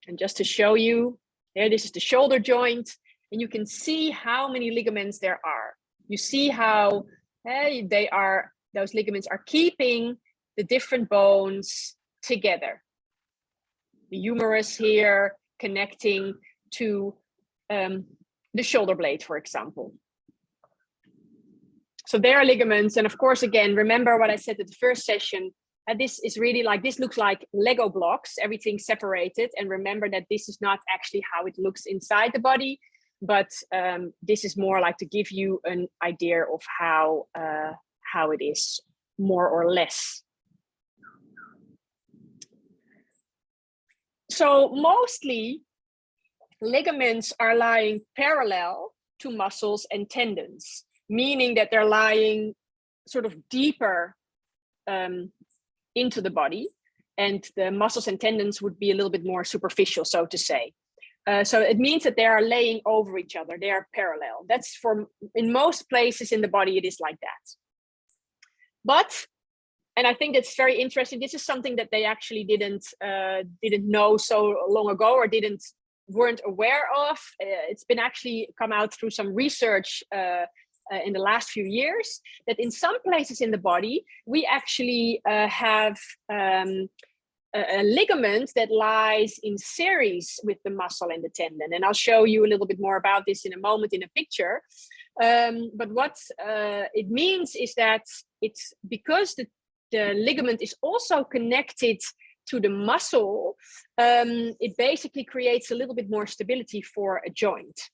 And just to show you, there, this is the shoulder joint, and you can see how many ligaments there are. You see how those ligaments are keeping the different bones together. The humerus here connecting to the shoulder blade, for example. So there are ligaments. And of course, again, remember what I said at the first session, this is really like, this looks like Lego blocks, everything separated. And remember that this is not actually how it looks inside the body, but this is more like to give you an idea of how it is, more or less. So mostly ligaments are lying parallel to muscles and tendons, meaning that they're lying sort of deeper into the body, and the muscles and tendons would be a little bit more superficial, so to say. So it means that they are laying over each other. They are parallel. That's in most places in the body, it is like that. But, and I think that's very interesting, this is something that they actually didn't know so long ago, or weren't aware of. It's been actually come out through some research in the last few years, that in some places in the body, we actually have a ligament that lies in series with the muscle and the tendon. And I'll show you a little bit more about this in a moment in a picture. But what it means is that it's because the ligament is also connected to the muscle, it basically creates a little bit more stability for a joint.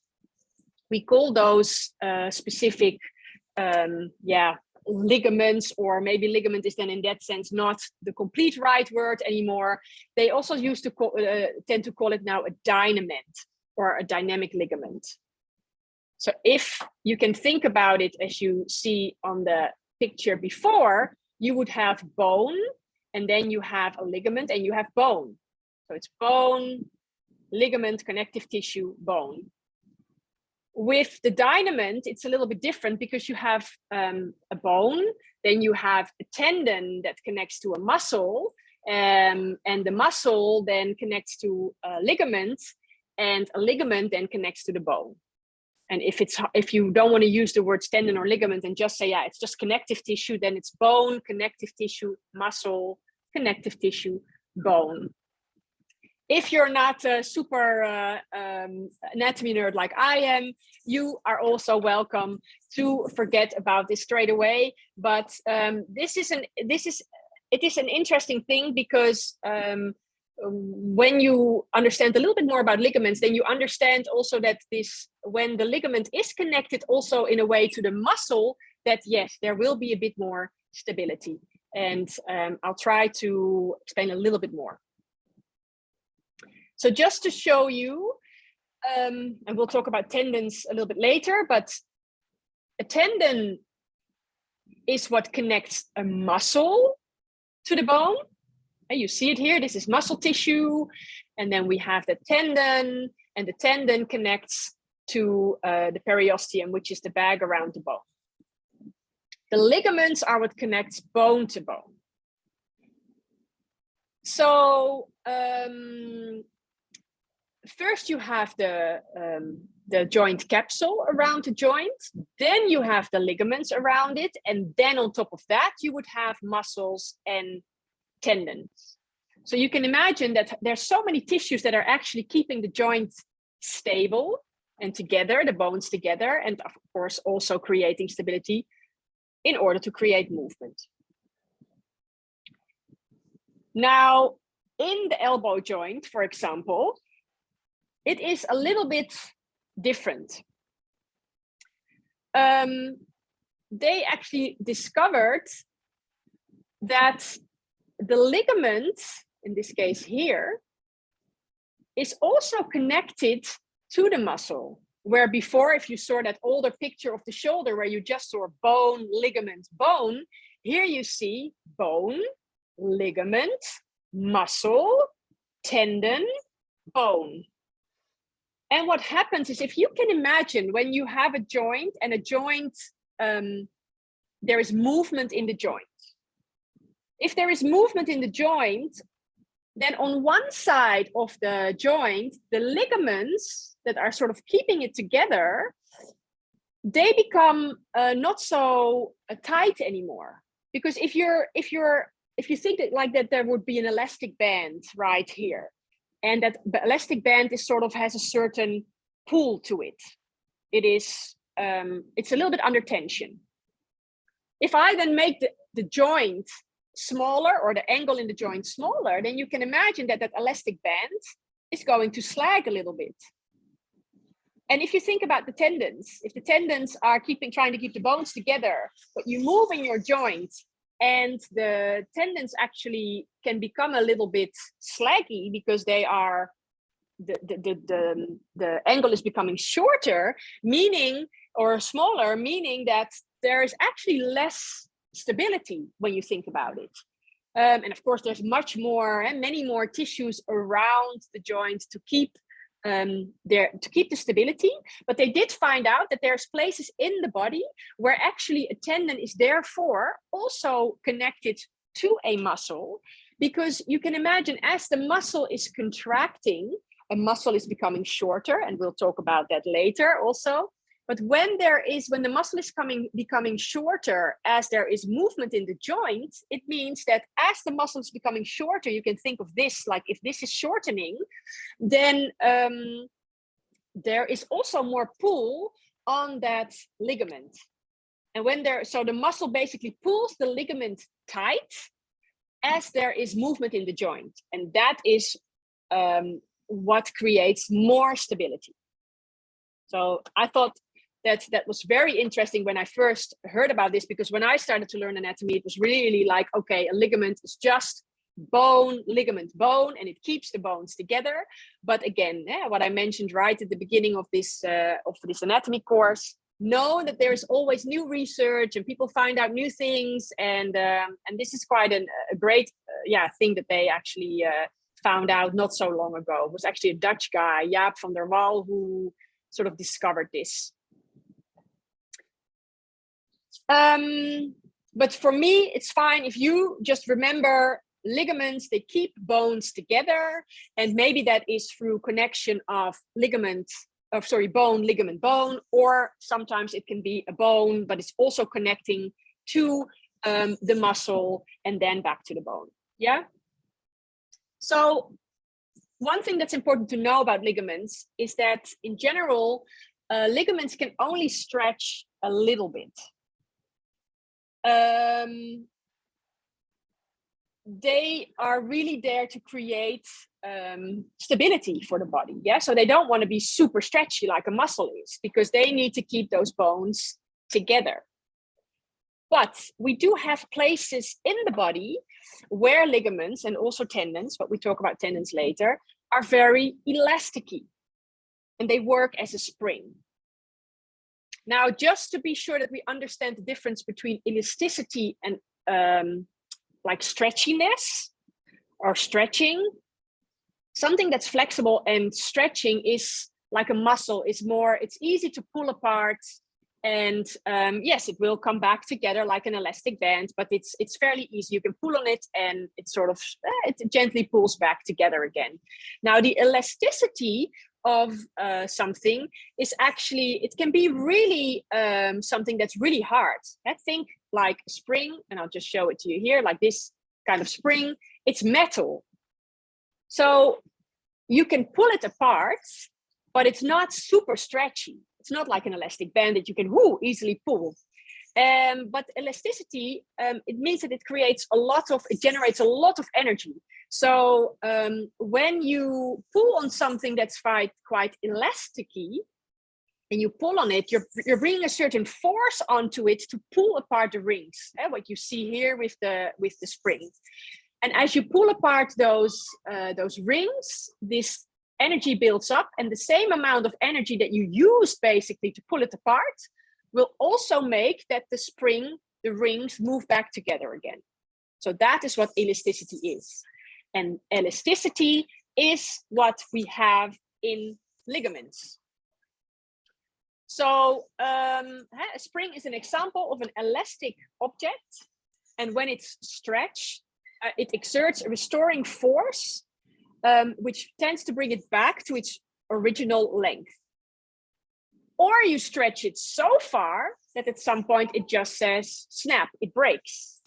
We call those specific ligaments, or maybe ligament is then in that sense not the complete right word anymore. They also used to tend to call it now a dynament or a dynamic ligament. So if you can think about it as you see on the picture before, you would have bone, and then you have a ligament, and you have bone. So it's bone, ligament, connective tissue, bone. With the dynament, it's a little bit different, because you have a bone, then you have a tendon that connects to a muscle, and the muscle then connects to a ligament, and a ligament then connects to the bone. And if you don't want to use the words tendon or ligament and just say, yeah, it's just connective tissue, then it's bone, connective tissue, muscle, connective tissue, bone. If you're not a super anatomy nerd like I am, you are also welcome to forget about this straight away. But it is an interesting thing, because when you understand a little bit more about ligaments, then you understand also that when the ligament is connected also in a way to the muscle, that yes, there will be a bit more stability. And I'll try to explain a little bit more. So just to show you, and we'll talk about tendons a little bit later, but a tendon is what connects a muscle to the bone. And you see it here, this is muscle tissue. And then we have the tendon, and the tendon connects to the periosteum, which is the bag around the bone. The ligaments are what connects bone to bone. So first you have the joint capsule around the joint, then you have the ligaments around it, and then on top of that you would have muscles and tendons. So you can imagine that there's so many tissues that are actually keeping the joint stable and together, the bones together, and of course also creating stability in order to create movement. Now, in the elbow joint, for example, it is a little bit different. They actually discovered that the ligament, in this case here, is also connected to the muscle, where before, if you saw that older picture of the shoulder where you just saw bone, ligament, bone, here you see bone, ligament, muscle, tendon, bone. And what happens is, if you can imagine, when you have a joint and a joint, there is movement in the joint. If there is movement in the joint, then on one side of the joint, the ligaments that are sort of keeping it together, they become not so tight anymore. Because if you think that like that, there would be an elastic band right here, and that the elastic band is sort of has a certain pull to it. It is it's a little bit under tension. If I then make the joint smaller, or the angle in the joint smaller, then you can imagine that that elastic band is going to slag a little bit. And if you think about the tendons, if the tendons are trying to keep the bones together, but you move in your joint and the tendons actually can become a little bit slaggy because they are the angle is becoming shorter, meaning, or smaller, meaning that there is actually less stability when you think about it. And of course, there's much more and many more tissues around the joint to keep the stability. But they did find out that there's places in the body where actually a tendon is therefore also connected to a muscle, because you can imagine, as the muscle is contracting, a muscle is becoming shorter, and we'll talk about that later also. But when the muscle is becoming shorter, as there is movement in the joint, it means that as the muscle is becoming shorter, you can think of this like, if this is shortening, then there is also more pull on that ligament. And so the muscle basically pulls the ligament tight as there is movement in the joint. And that is what creates more stability. So I thought that was very interesting when I first heard about this, because when I started to learn anatomy, it was really like, okay, a ligament is just bone, ligament, bone, and it keeps the bones together. But again, what I mentioned right at the beginning of this anatomy course, know that there's always new research and people find out new things, and this is quite a great thing that they actually found out not so long ago. It was actually a Dutch guy, Jaap van der Wal, who sort of discovered this. But for me, it's fine if you just remember ligaments, they keep bones together, and maybe that is through connection of bone, ligament, bone, or sometimes it can be a bone, but it's also connecting to the muscle and then back to the bone. Yeah. So one thing that's important to know about ligaments is that in general, ligaments can only stretch a little bit. They are really there to create stability for the body. Yeah, so they don't want to be super stretchy like a muscle is, because they need to keep those bones together. But we do have places in the body where ligaments and also tendons, but we talk about tendons later, are very elasticy, and they work as a spring. Now, just to be sure that we understand the difference between elasticity and like stretchiness or stretching, something that's flexible and stretching is like a muscle. It's easy to pull apart, and yes, it will come back together like an elastic band, but it's fairly easy. You can pull on it and it sort of it gently pulls back together again. Now, the elasticity of something is actually, it can be really something that's really hard. I think like a spring, and I'll just show it to you here, like this kind of spring, it's metal. So you can pull it apart, but it's not super stretchy. It's not like an elastic band that you can easily pull. But elasticity, it means that it generates a lot of energy. So when you pull on something that's quite elasticy, and you pull on it, you're bringing a certain force onto it to pull apart the rings. What you see here with the spring. And as you pull apart those rings, this energy builds up, and the same amount of energy that you used basically to pull it apart will also make that the rings move back together again. So that is what elasticity is. And elasticity is what we have in ligaments. So a spring is an example of an elastic object. And when it's stretched, it exerts a restoring force, which tends to bring it back to its original length. Or you stretch it so far that at some point it just says snap, it breaks.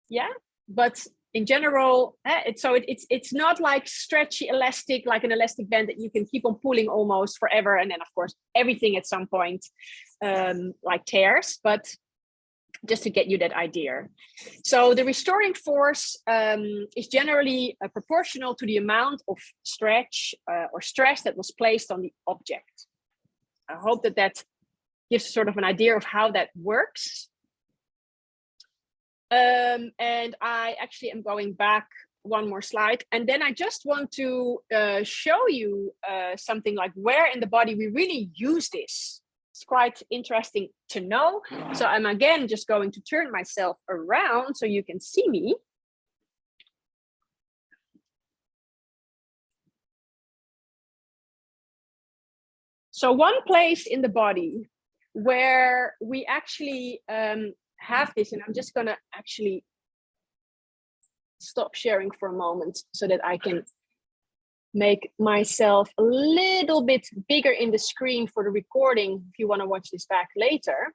Yeah, but in general, it's not like stretchy elastic, like an elastic band that you can keep on pulling almost forever, and then of course everything at some point like tears. But just to get you that idea. So the restoring force is generally proportional to the amount of stretch or stress that was placed on the object. I hope that gives sort of an idea of how that works. And I actually am going back one more slide. And then I just want to show you something like where in the body we really use this. It's quite interesting to know. So I'm again just going to turn myself around so you can see me. So one place in the body where we actually have this, and I'm just gonna actually stop sharing for a moment so that I can make myself a little bit bigger in the screen for the recording if you want to watch this back later.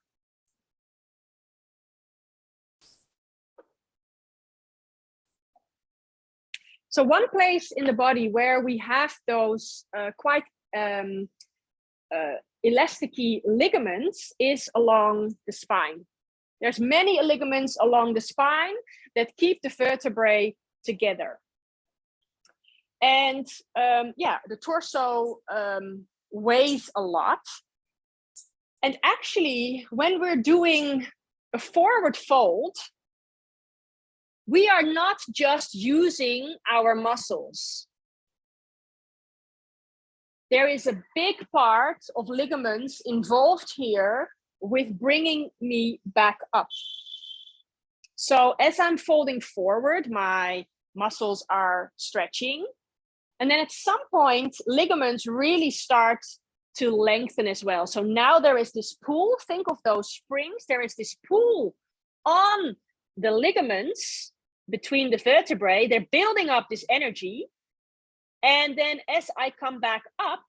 So one place in the body where we have those quite elasticy ligaments is along the spine. There's many ligaments along the spine that keep the vertebrae together. And the torso weighs a lot. And actually, when we're doing a forward fold, we are not just using our muscles. There is a big part of ligaments involved here with bringing me back up. So as I'm folding forward, my muscles are stretching. And then at some point, ligaments really start to lengthen as well. So now there is this pull, think of those springs, there is this pull on the ligaments between the vertebrae, they're building up this energy. And then as I come back up,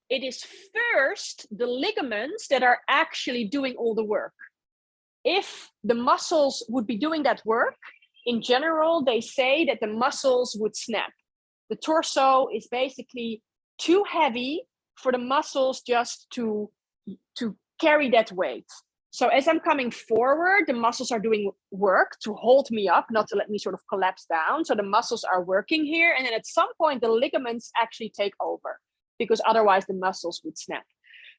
it is first the ligaments that are actually doing all the work. If the muscles would be doing that work, in general, they say that the muscles would snap. The torso is basically too heavy for the muscles just to carry that weight. So as I'm coming forward, the muscles are doing work to hold me up, not to let me sort of collapse down. So the muscles are working here. And then at some point, the ligaments actually take over, because otherwise the muscles would snap.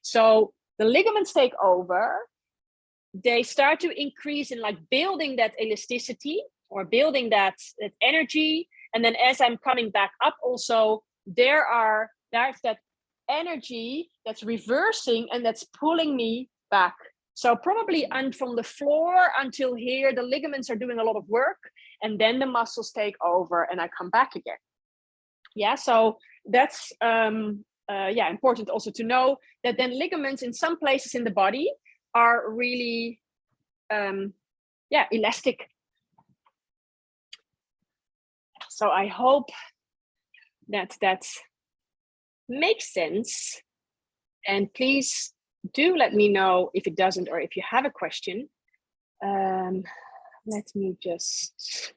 So the ligaments take over. They start to increase in like building that elasticity or building that energy. And then as I'm coming back up also, there's that energy that's reversing and that's pulling me back. So probably from the floor until here, the ligaments are doing a lot of work, and then the muscles take over and I come back again. Yeah, so that's important also to know that then ligaments in some places in the body are really elastic. So I hope that makes sense. And please do let me know if it doesn't, or if you have a question. Let me just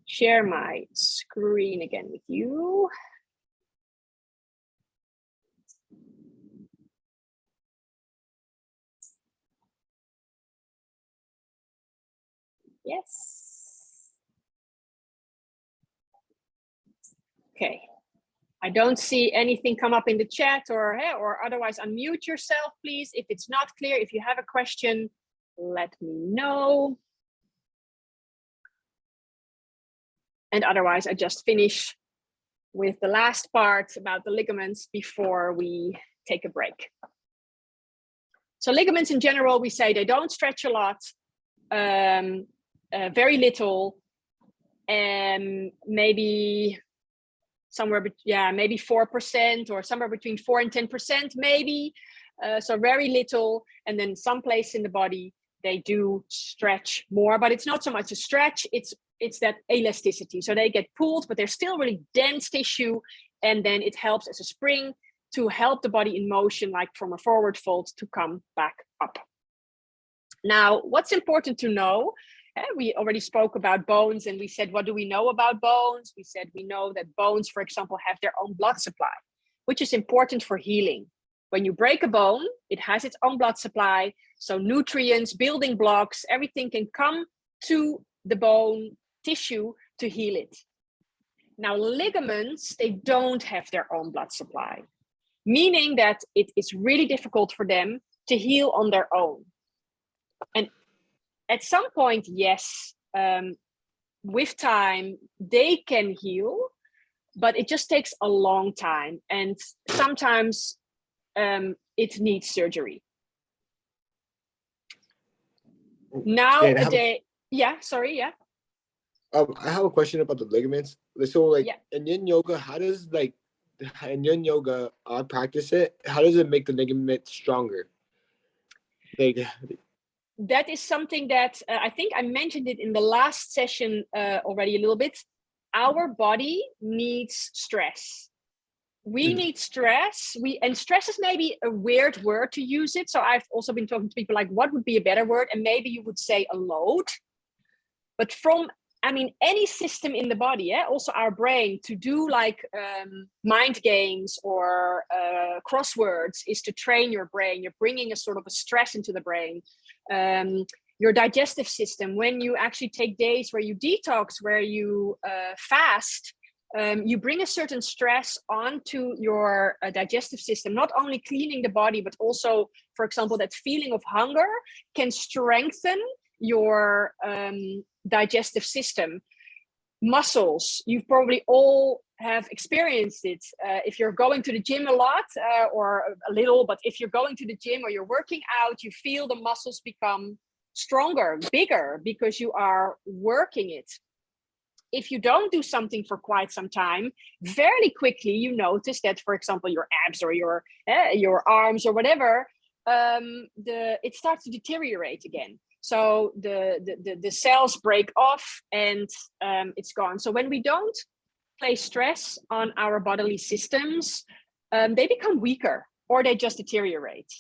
share my screen again with you. Yes. Okay. I don't see anything come up in the chat, or otherwise unmute yourself, please. If it's not clear, if you have a question, let me know. And otherwise, I just finish with the last part about the ligaments before we take a break. So ligaments in general, we say they don't stretch a lot, very little, and maybe somewhere, maybe 4%, or somewhere between 4 and 10%, maybe. So very little. And then some place in the body, they do stretch more, but it's not so much a stretch, it's that elasticity. So they get pulled, but they're still really dense tissue. And then it helps as a spring to help the body in motion, like from a forward fold, to come back up. Now, what's important to know, we already spoke about bones, and we said, what do we know about bones? We said we know that bones, for example, have their own blood supply, which is important for healing. When you break a bone, it has its own blood supply. So nutrients, building blocks, everything can come to the bone tissue to heal it. Now, ligaments, they don't have their own blood supply, meaning that it is really difficult for them to heal on their own. And at some point, yes, with time, they can heal, but it just takes a long time. And sometimes it needs surgery. Nowadays, I have a question about the ligaments. So in yin yoga, how does I practice it, how does it make the ligament stronger? That is something that I think I mentioned it in the last session already a little bit. Our body needs stress. We need stress. And stress is maybe a weird word to use it. So I've also been talking to people like, what would be a better word? And maybe you would say a load. But any system in the body, also our brain, to do like mind games or crosswords is to train your brain. You're bringing a sort of a stress into the brain. Your digestive system, when you actually take days where you detox, where you fast, you bring a certain stress onto your digestive system, not only cleaning the body, but also, for example, that feeling of hunger can strengthen your digestive system. Muscles, you probably all have experienced it. If you're going to the gym a lot or a little, but if you're going to the gym or you're working out, you feel the muscles become stronger, bigger, because you are working it. If you don't do something for quite some time, very quickly you notice that, for example, your abs or your arms or whatever, it starts to deteriorate again. So the cells break off and it's gone. So when we don't place stress on our bodily systems, they become weaker or they just deteriorate.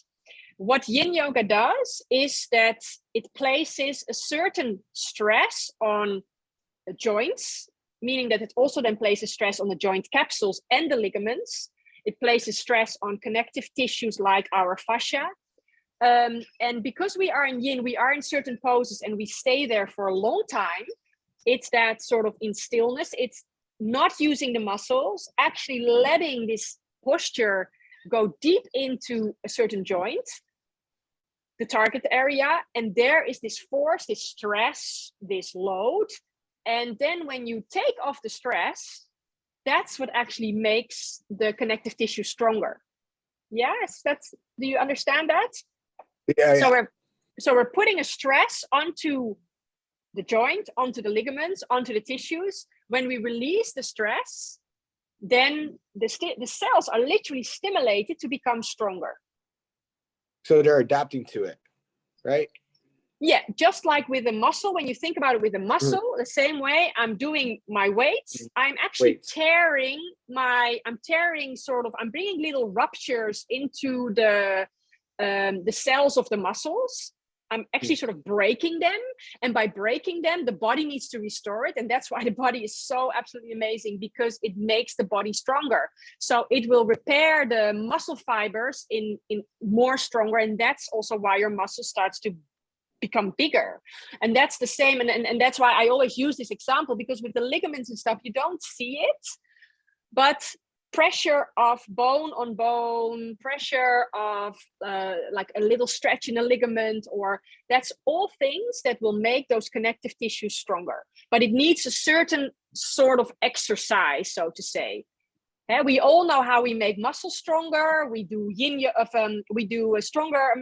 What yin yoga does is that it places a certain stress on the joints, meaning that it also then places stress on the joint capsules and the ligaments. It places stress on connective tissues like our fascia. And because we are in yin, we are in certain poses and we stay there for a long time. It's that sort of in stillness. It's not using the muscles, actually letting this posture go deep into a certain joint, the target area. And there is this force, this stress, this load. And then when you take off the stress, that's what actually makes the connective tissue stronger. Yes, do you understand that? Yeah. So we're putting a stress onto the joint, onto the ligaments, onto the tissues. When we release the stress, then the cells are literally stimulated to become stronger. So they're adapting to it, right? Yeah, just like with a muscle, when you think about it with a muscle, the same way I'm doing my weights, I'm actually I'm bringing little ruptures into the cells of the muscles. I'm actually sort of breaking them. And by breaking them, the body needs to restore it. And that's why the body is so absolutely amazing, because it makes the body stronger. So it will repair the muscle fibers in more stronger. And that's also why your muscle starts to become bigger. And that's the same. And that's why I always use this example, because with the ligaments and stuff, you don't see it, but pressure of bone on bone, pressure of like a little stretch in a ligament, or that's all things that will make those connective tissues stronger. But it needs a certain sort of exercise, so to say. We all know how we make muscles stronger. We do stronger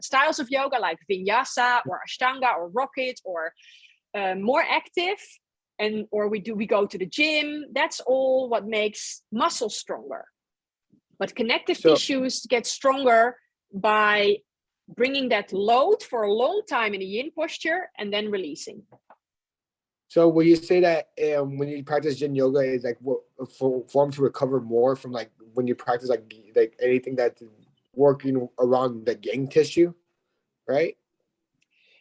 styles of yoga like vinyasa or ashtanga or rocket or more active. Or we go to the gym. That's all what makes muscles stronger. But connective tissues get stronger by bringing that load for a long time in a yin posture and then releasing. So will you say that when you practice yin yoga is like what form to recover more from, like when you practice like anything that's working around the yang tissue, right?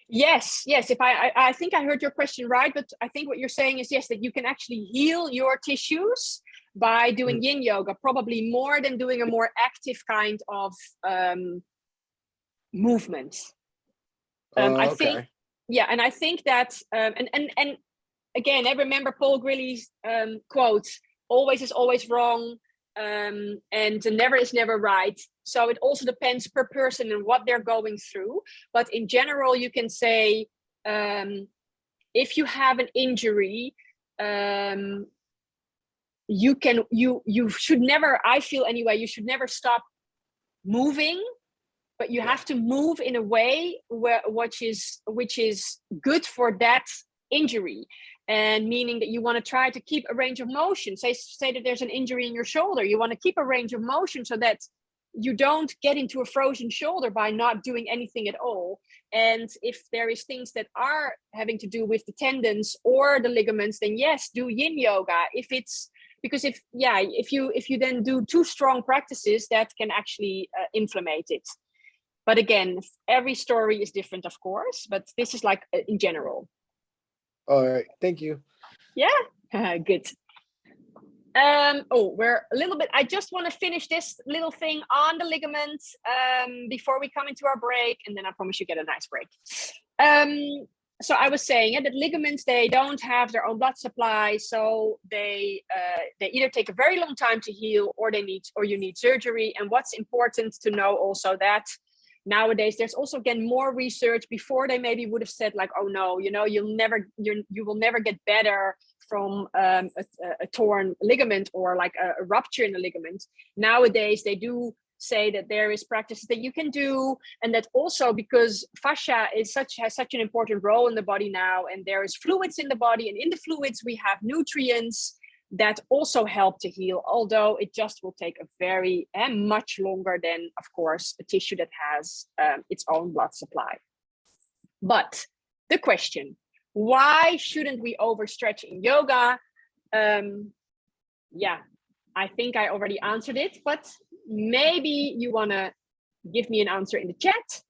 Yes. If I think I heard your question right, but I think what you're saying is yes, that you can actually heal your tissues by doing yin yoga, probably more than doing a more active kind of movement. I think, yeah, and I think that and again, I remember Paul Grilly's quote: "Always is always wrong, and never is never right." So it also depends per person and what they're going through. But in general, you can say, if you have an injury, you should never, I feel anyway, you should never stop moving, but you have to move in a way which is good for that injury. And meaning that you want to try to keep a range of motion. Say that there's an injury in your shoulder. You want to keep a range of motion so that you don't get into a frozen shoulder by not doing anything at all. And if there is things that are having to do with the tendons or the ligaments, then yes, do yin yoga. Because if you then do too strong practices, that can actually inflammate it. But again, every story is different, of course, but this is like in general. All right, thank you. Yeah, good. We're a little bit, I just want to finish this little thing on the ligaments before we come into our break, and then I promise you get a nice break. So I was saying that ligaments, they don't have their own blood supply, so they either take a very long time to heal, or you need surgery. And what's important to know also that nowadays there's also again more research. Before they maybe would have said like, oh no, you will never get better from a torn ligament or like a rupture in the ligament. Nowadays they do say that there is practices that you can do, and that also because fascia has such an important role in the body now, and there is fluids in the body, and in the fluids we have nutrients that also help to heal, although it just will take a very much longer than, of course, a tissue that has its own blood supply. But the question, why shouldn't we overstretch in yoga? Yeah, I think I already answered it, but maybe you want to give me an answer in the chat.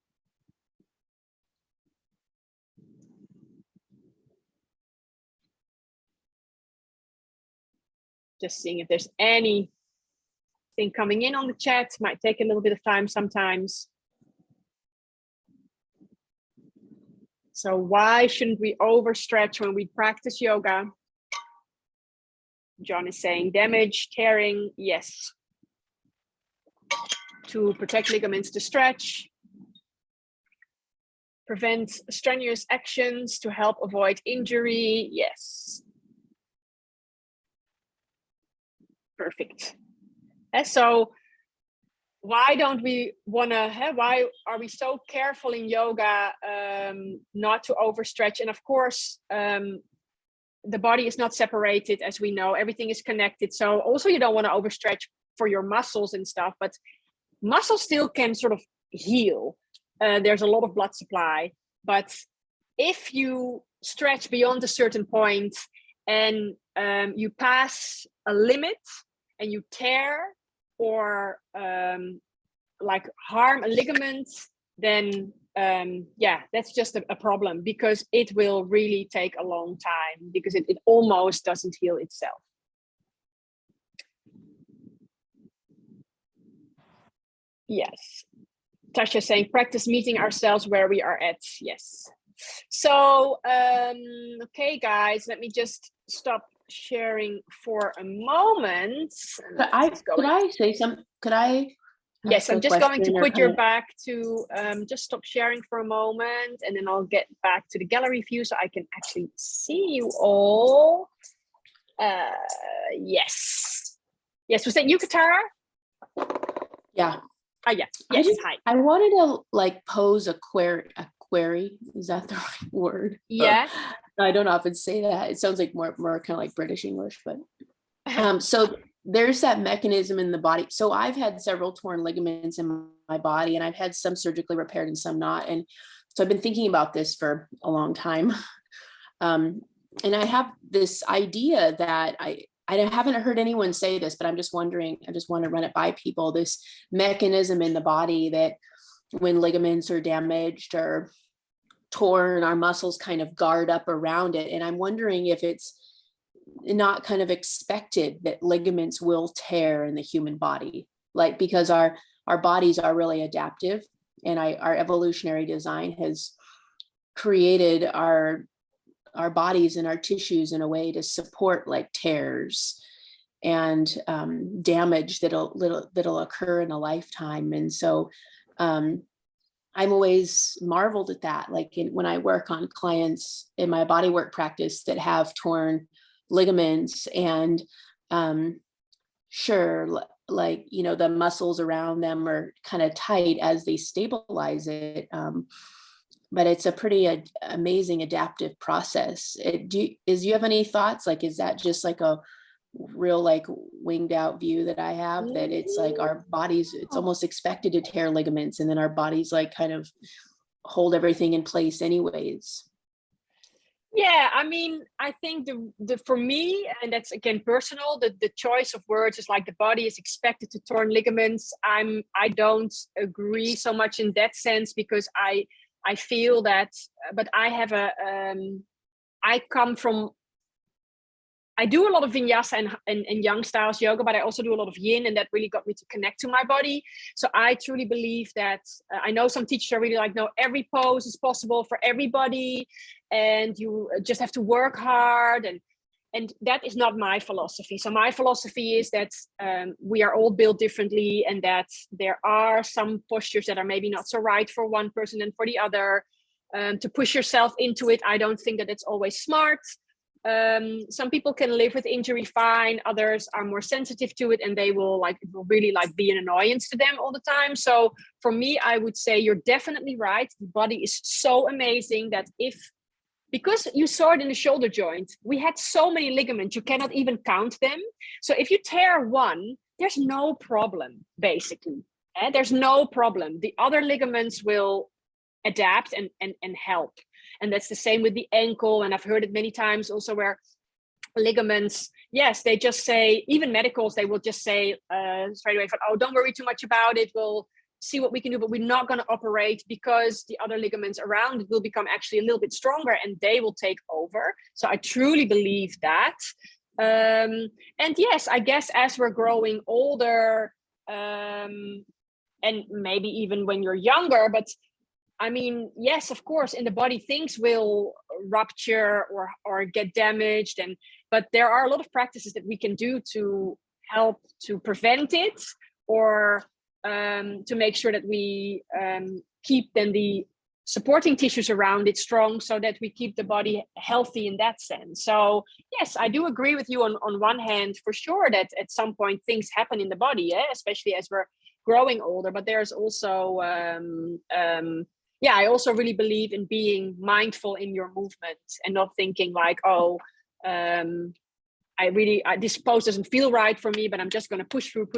Just seeing if there's anything coming in on the chat. Might take a little bit of time sometimes. So why shouldn't we overstretch when we practice yoga? John is saying damage, tearing, yes. To protect ligaments to stretch. Prevent strenuous actions to help avoid injury, yes. Perfect. And so why don't we want to, why are we so careful in yoga not to overstretch? And of course, the body is not separated, as we know, everything is connected. So also you don't want to overstretch for your muscles and stuff, but muscles still can sort of heal. There's a lot of blood supply, but if you stretch beyond a certain point and you pass a limit and you tear or like harm a ligament, then yeah, that's just a problem, because it will really take a long time, because it almost doesn't heal itself. Yes. Tasha saying practice meeting ourselves where we are at. Yes. So okay guys, let me just stop sharing for a moment. Could I say something? Could I? Yes, I'm just going to put your back to just stop sharing for a moment, and then I'll get back to the gallery view so I can actually see you all. Yes. Yes, was that you, Katara? Yeah. Oh yeah. Yes. Hi. I wanted to like pose a query. Is that the right word? Yeah. I don't often say that. It sounds like more kind of like British English, but so there's that mechanism in the body. So I've had several torn ligaments in my body, and I've had some surgically repaired and some not. And so I've been thinking about this for a long time. And I have this idea that I haven't heard anyone say this, but I'm just wondering, I just want to run it by people, this mechanism in the body that when ligaments are damaged or torn, our muscles kind of guard up around it. And I'm wondering if it's not kind of expected that ligaments will tear in the human body, like because our bodies are really adaptive, and our evolutionary design has created our bodies and our tissues in a way to support like tears and damage that'll occur in a lifetime. And so I'm always marveled at that. Like when I work on clients in my bodywork practice that have torn ligaments, and sure, like, you know, the muscles around them are kind of tight as they stabilize it. But it's a pretty amazing adaptive process. Do you have any thoughts? Like, is that just like a real like winged out view that I have, that it's like our bodies, it's almost expected to tear ligaments, and then our bodies like kind of hold everything in place anyways? Yeah, I mean, I think the for me, and that's again personal, the choice of words is like the body is expected to torn ligaments. I don't agree so much in that sense, because I feel that, but I have I do a lot of vinyasa and yang styles yoga, but I also do a lot of yin, and that really got me to connect to my body. So I truly believe that, I know some teachers are really like, no, every pose is possible for everybody, and you just have to work hard. And that is not my philosophy. So my philosophy is that we are all built differently, and that there are some postures that are maybe not so right for one person and for the other. To push yourself into it, I don't think that it's always smart. Some people can live with injury fine, others are more sensitive to it, and it will really like be an annoyance to them all the time. So for me, I would say you're definitely right. The body is so amazing that because you saw it in the shoulder joint, we had so many ligaments, you cannot even count them. So if you tear one, there's no problem, basically. There's no problem. The other ligaments will adapt and help. And that's the same with the ankle. And I've heard it many times also where ligaments, yes, they just say, even medicals, they will just say straight away, oh, don't worry too much about it. We'll see what we can do, but we're not going to operate because the other ligaments around it will become actually a little bit stronger and they will take over. So I truly believe that. And yes, I guess as we're growing older, and maybe even when you're younger, but I mean, yes, of course, in the body, things will rupture or get damaged. But there are a lot of practices that we can do to help to prevent it, or to make sure that we keep then the supporting tissues around it strong, so that we keep the body healthy in that sense. So yes, I do agree with you on one hand, for sure, that at some point things happen in the body, especially as we're growing older. But there's also I also really believe in being mindful in your movement and not thinking like, oh, this pose doesn't feel right for me, but I'm just going to push through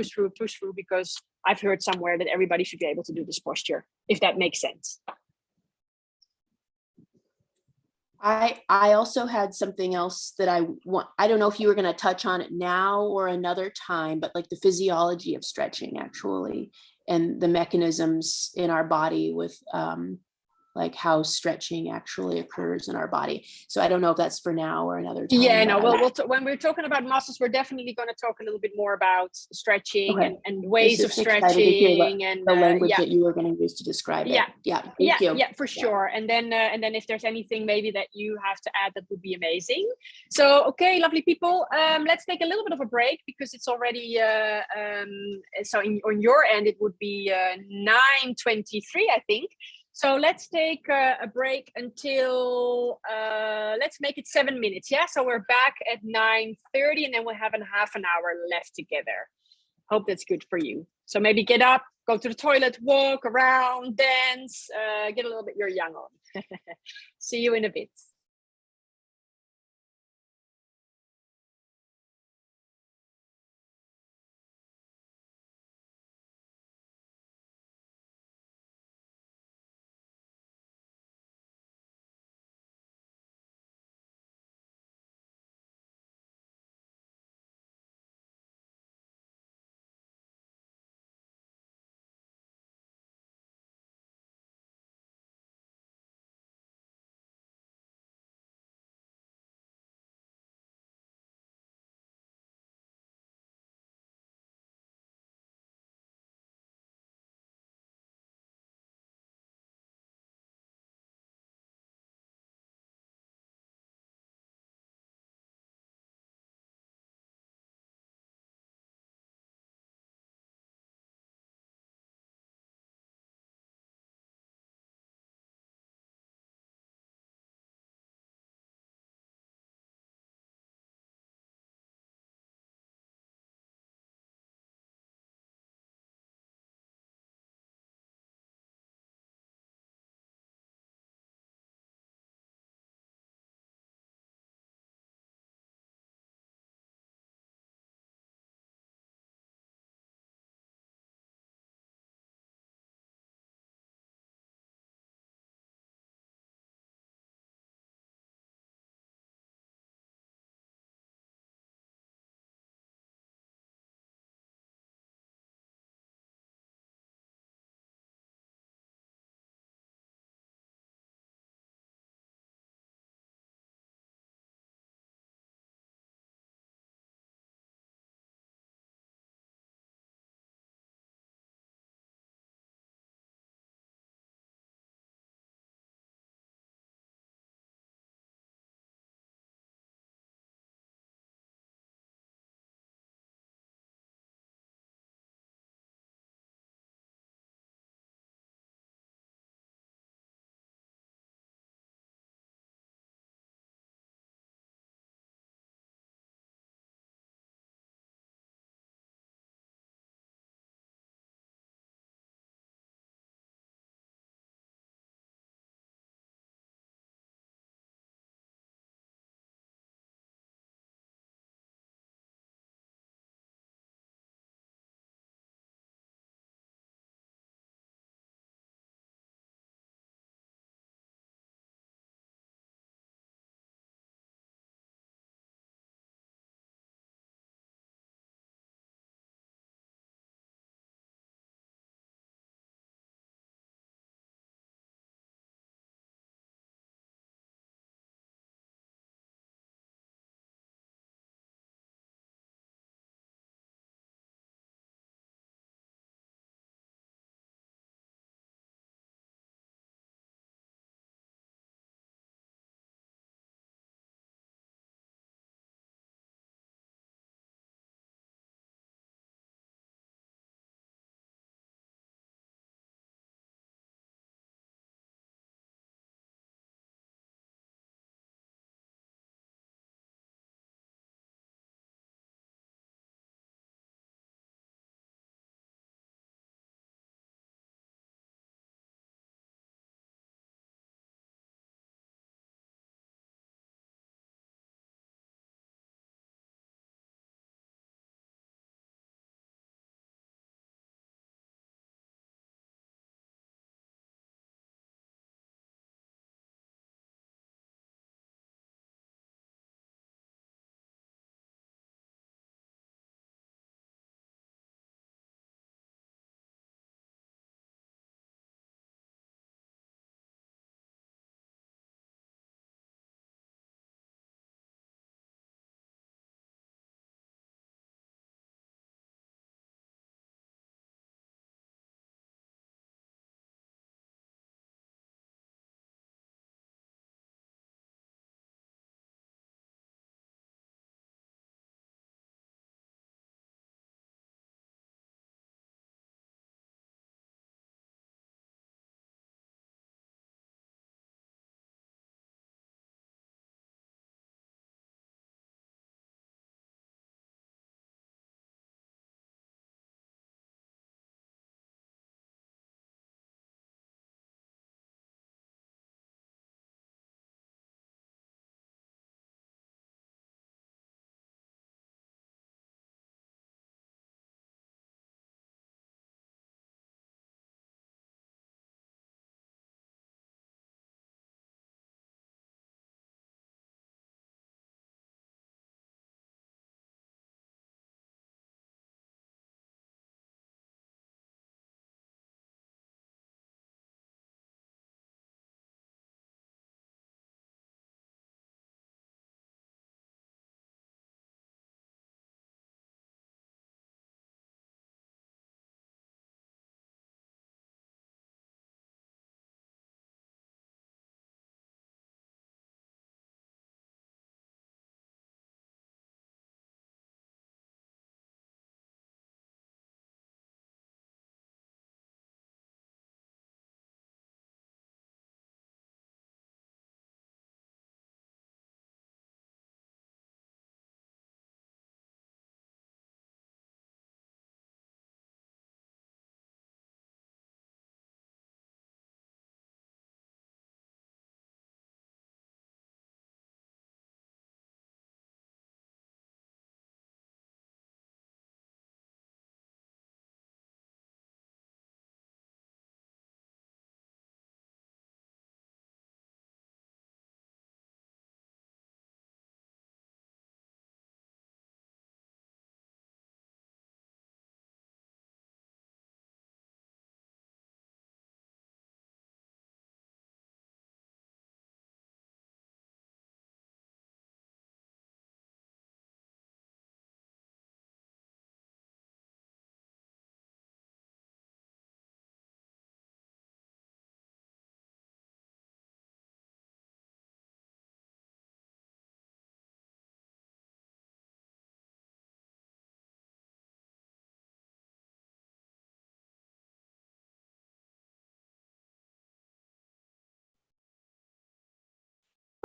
because I've heard somewhere that everybody should be able to do this posture, if that makes sense. I also had something else that I don't know if you were going to touch on it now or another time, but like the physiology of stretching actually, and the mechanisms in our body with like how stretching actually occurs in our body. So I don't know if that's for now or another time. Yeah, no, well, when we're talking about muscles, we're definitely going to talk a little bit more about stretching and ways of stretching and the language that you were going to use to describe it. Thank you. Yeah, for sure. And then if there's anything maybe that you have to add, that would be amazing. So, okay, lovely people, let's take a little bit of a break because it's already, so on your end, it would be 9:23, I think. So let's take a break until, let's make it 7 minutes. Yeah, so we're back at 9:30 and then we'll have a half an hour left together. Hope that's good for you. So maybe get up, go to the toilet, walk around, dance, get a little bit your yang on. See you in a bit.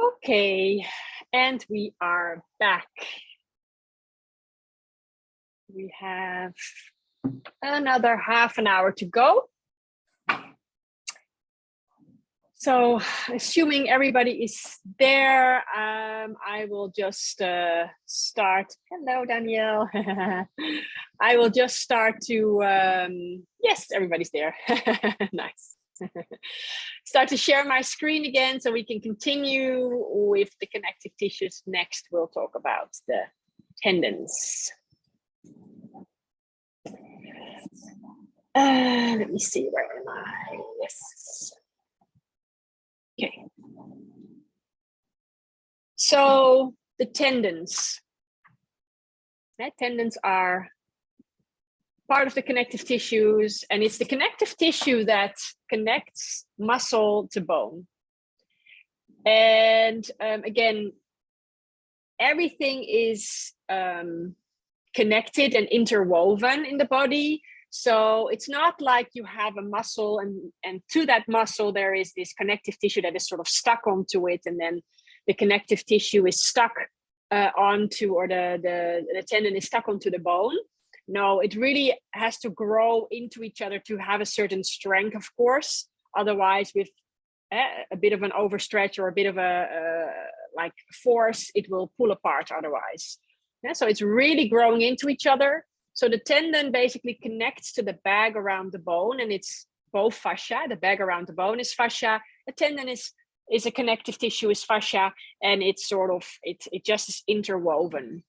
Okay, and we are back. We have another half an hour to go. So assuming everybody is there, I will just start. Hello, Danielle. I will just start to, yes, everybody's there. Nice. Start to share my screen again so we can continue with the connective tissues. Next, we'll talk about the tendons. Let me see, where am I? Yes. Okay. So the tendons. Tendons are part of the connective tissues, and it's the connective tissue that connects muscle to bone. And again, everything is connected and interwoven in the body. So it's not like you have a muscle and to that muscle there is this connective tissue that is sort of stuck onto it, and then the connective tissue is stuck onto, or the tendon is stuck onto the bone. No, it really has to grow into each other to have a certain strength, of course. Otherwise, with a bit of an overstretch or a bit of a like force, it will pull apart otherwise. Yeah, so it's really growing into each other. So the tendon basically connects to the bag around the bone, and it's both fascia. The bag around the bone is fascia. The tendon is a connective tissue, is fascia, and it's sort of, it just is interwoven.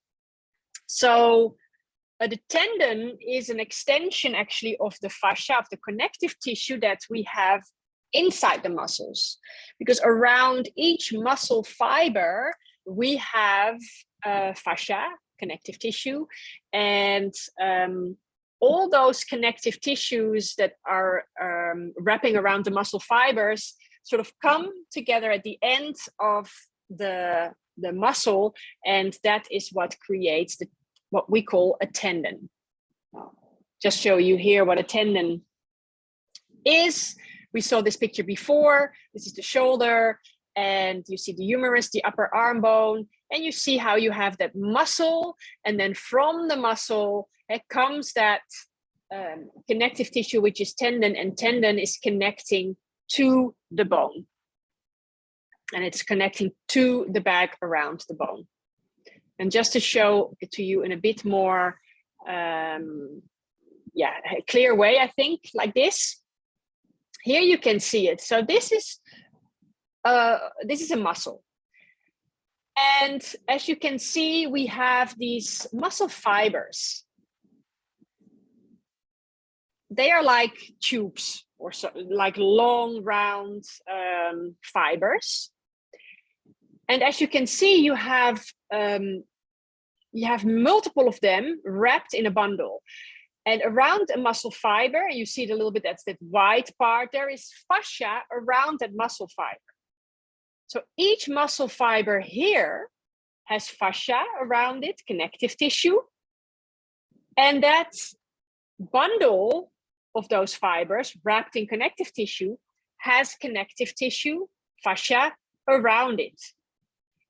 So the tendon is an extension actually of the fascia, of the connective tissue that we have inside the muscles, because around each muscle fiber we have fascia, connective tissue, and all those connective tissues that are wrapping around the muscle fibers sort of come together at the end of the muscle, and that is what creates what we call a tendon. Just show you here what a tendon is. We saw this picture before. This is the shoulder, and you see the humerus, the upper arm bone, and you see how you have that muscle, and then from the muscle it comes that connective tissue, which is tendon, and tendon is connecting to the bone, and it's connecting to the bag around the bone. And just to show it to you in a bit more a clear way, I think, like this. Here you can see it. So this is a muscle. And as you can see, we have these muscle fibers. They are like tubes, or so, like long, round fibers. And as you can see, you have multiple of them wrapped in a bundle. And around a muscle fiber, you see it a little bit, that's that white part, there is fascia around that muscle fiber. So each muscle fiber here has fascia around it, connective tissue. And that bundle of those fibers wrapped in connective tissue has connective tissue, fascia around it.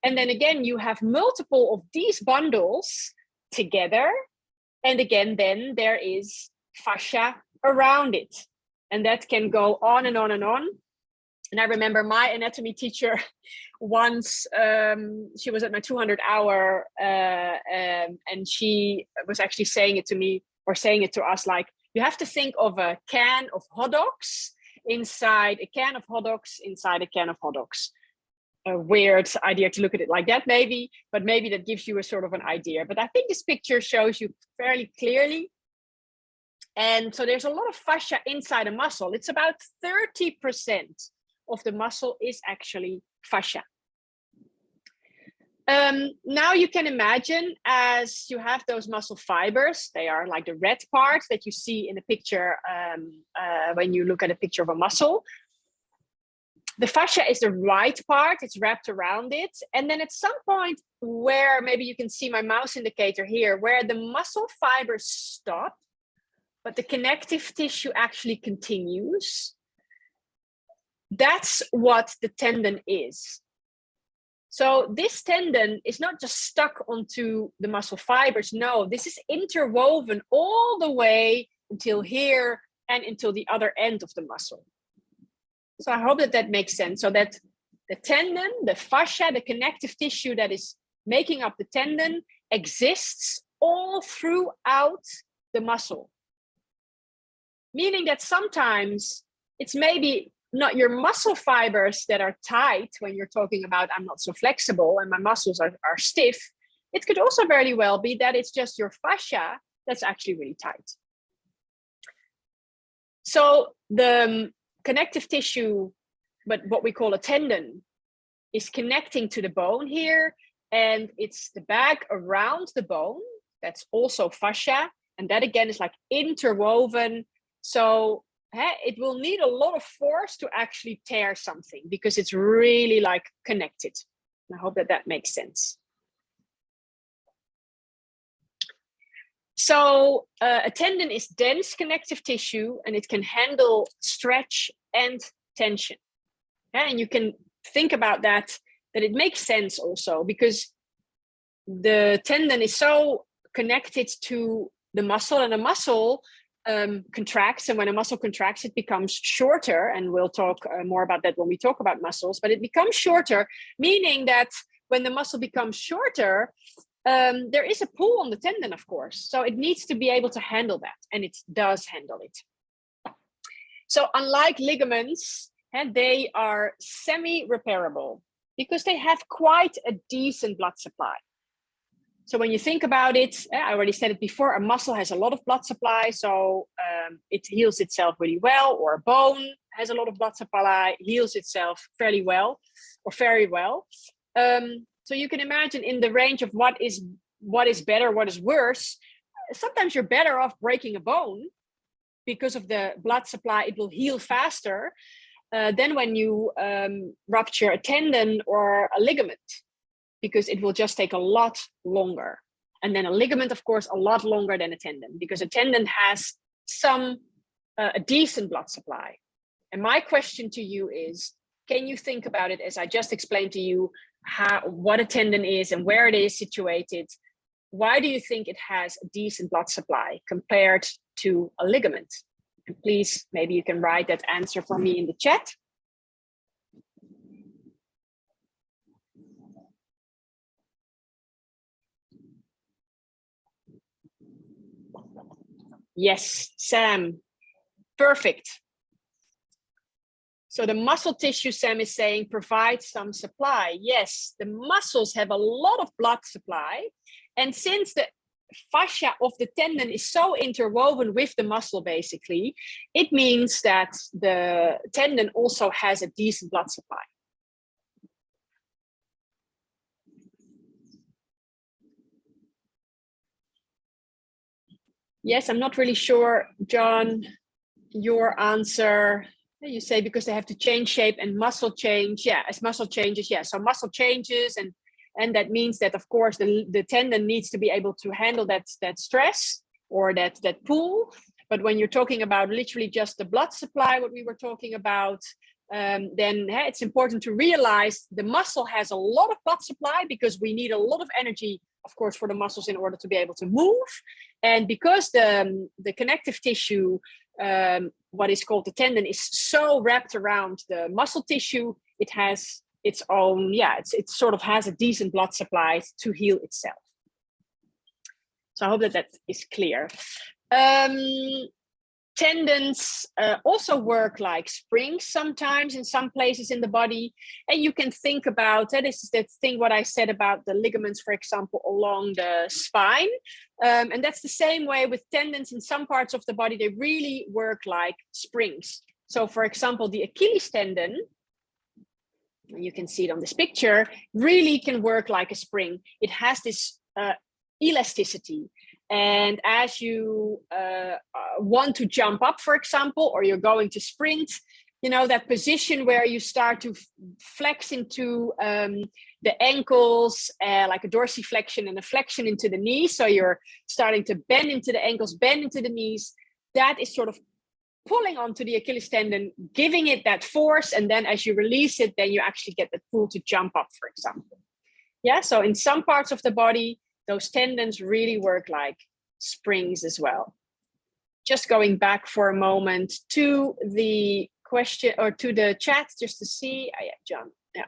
And then again, you have multiple of these bundles together. And again, then there is fascia around it. And that can go on and on and on. And I remember my anatomy teacher once, she was at my 200 hour, and she was actually saying it to me, or saying it to us, like, you have to think of a can of hot dogs inside a can of hot dogs inside a can of hot dogs. A weird idea to look at it like that, maybe, but maybe that gives you a sort of an idea. But I think this picture shows you fairly clearly. And so there's a lot of fascia inside a muscle. It's about 30% of the muscle is actually fascia. Now you can imagine, as you have those muscle fibers, they are like the red parts that you see in a picture when you look at a picture of a muscle. The fascia is the white part, it's wrapped around it. And then at some point where, maybe you can see my mouse indicator here, where the muscle fibers stop, but the connective tissue actually continues. That's what the tendon is. So this tendon is not just stuck onto the muscle fibers. No, this is interwoven all the way until here and until the other end of the muscle. So I hope that that makes sense. So that the tendon, the fascia, the connective tissue that is making up the tendon exists all throughout the muscle. Meaning that sometimes it's maybe not your muscle fibers that are tight when you're talking about I'm not so flexible and my muscles are stiff. It could also very well be that it's just your fascia that's actually really tight. So the connective tissue, but what we call a tendon, is connecting to the bone here, and it's the bag around the bone that's also fascia, and that again is like interwoven. So it will need a lot of force to actually tear something because it's really like connected. I hope that that makes sense. So a tendon is dense connective tissue, and it can handle stretch and tension. And you can think about that it makes sense also because the tendon is so connected to the muscle, and the muscle contracts, and when a muscle contracts it becomes shorter, and we'll talk more about that when we talk about muscles, but it becomes shorter, meaning that when the muscle becomes shorter, there is a pull on the tendon, of course, so it needs to be able to handle that, and it does handle it. So unlike ligaments, they are semi-repairable because they have quite a decent blood supply. So when you think about it, I already said it before, a muscle has a lot of blood supply, so it heals itself really well, or a bone has a lot of blood supply, heals itself fairly well, or very well. So you can imagine in the range of what is better, what is worse. Sometimes you're better off breaking a bone because of the blood supply, it will heal faster than when you rupture a tendon or a ligament, because it will just take a lot longer. And then a ligament, of course, a lot longer than a tendon, because a tendon has a decent blood supply. And my question to you is, can you think about it as I just explained to you, what a tendon is and where it is situated? Why do you think it has a decent blood supply compared to a ligament? And please, maybe you can write that answer for me in the chat. Yes, Sam, perfect. So the muscle tissue, Sam is saying, provides some supply. Yes, the muscles have a lot of blood supply. And since the fascia of the tendon is so interwoven with the muscle, basically, it means that the tendon also has a decent blood supply. Yes, I'm not really sure, John, your answer. You say because they have to change shape and muscle change. Yeah, as muscle changes, yeah. So muscle changes, and that means that, of course, the tendon needs to be able to handle that stress or that pull. But when you're talking about literally just the blood supply, what we were talking about, then it's important to realize the muscle has a lot of blood supply because we need a lot of energy, of course, for the muscles in order to be able to move. And because the connective tissue, what is called the tendon, is so wrapped around the muscle tissue, it has its own, it sort of has a decent blood supply to heal itself. So I hope that is clear. Tendons also work like springs sometimes in some places in the body. And you can think about, this is that thing what I said about the ligaments, for example, along the spine. And that's the same way with tendons in some parts of the body, they really work like springs. So for example, the Achilles tendon, you can see it on this picture, really can work like a spring. It has this elasticity. And as you want to jump up, for example, or you're going to sprint, you know, that position where you start to flex into the ankles, like a dorsiflexion and a flexion into the knees. So you're starting to bend into the ankles, bend into the knees. That is sort of pulling onto the Achilles tendon, giving it that force, and then as you release it, then you actually get the pull to jump up, for example. Yeah, so in some parts of the body, those tendons really work like springs as well. Just going back for a moment to the question or to the chat, just to see. Yeah, John. Yeah.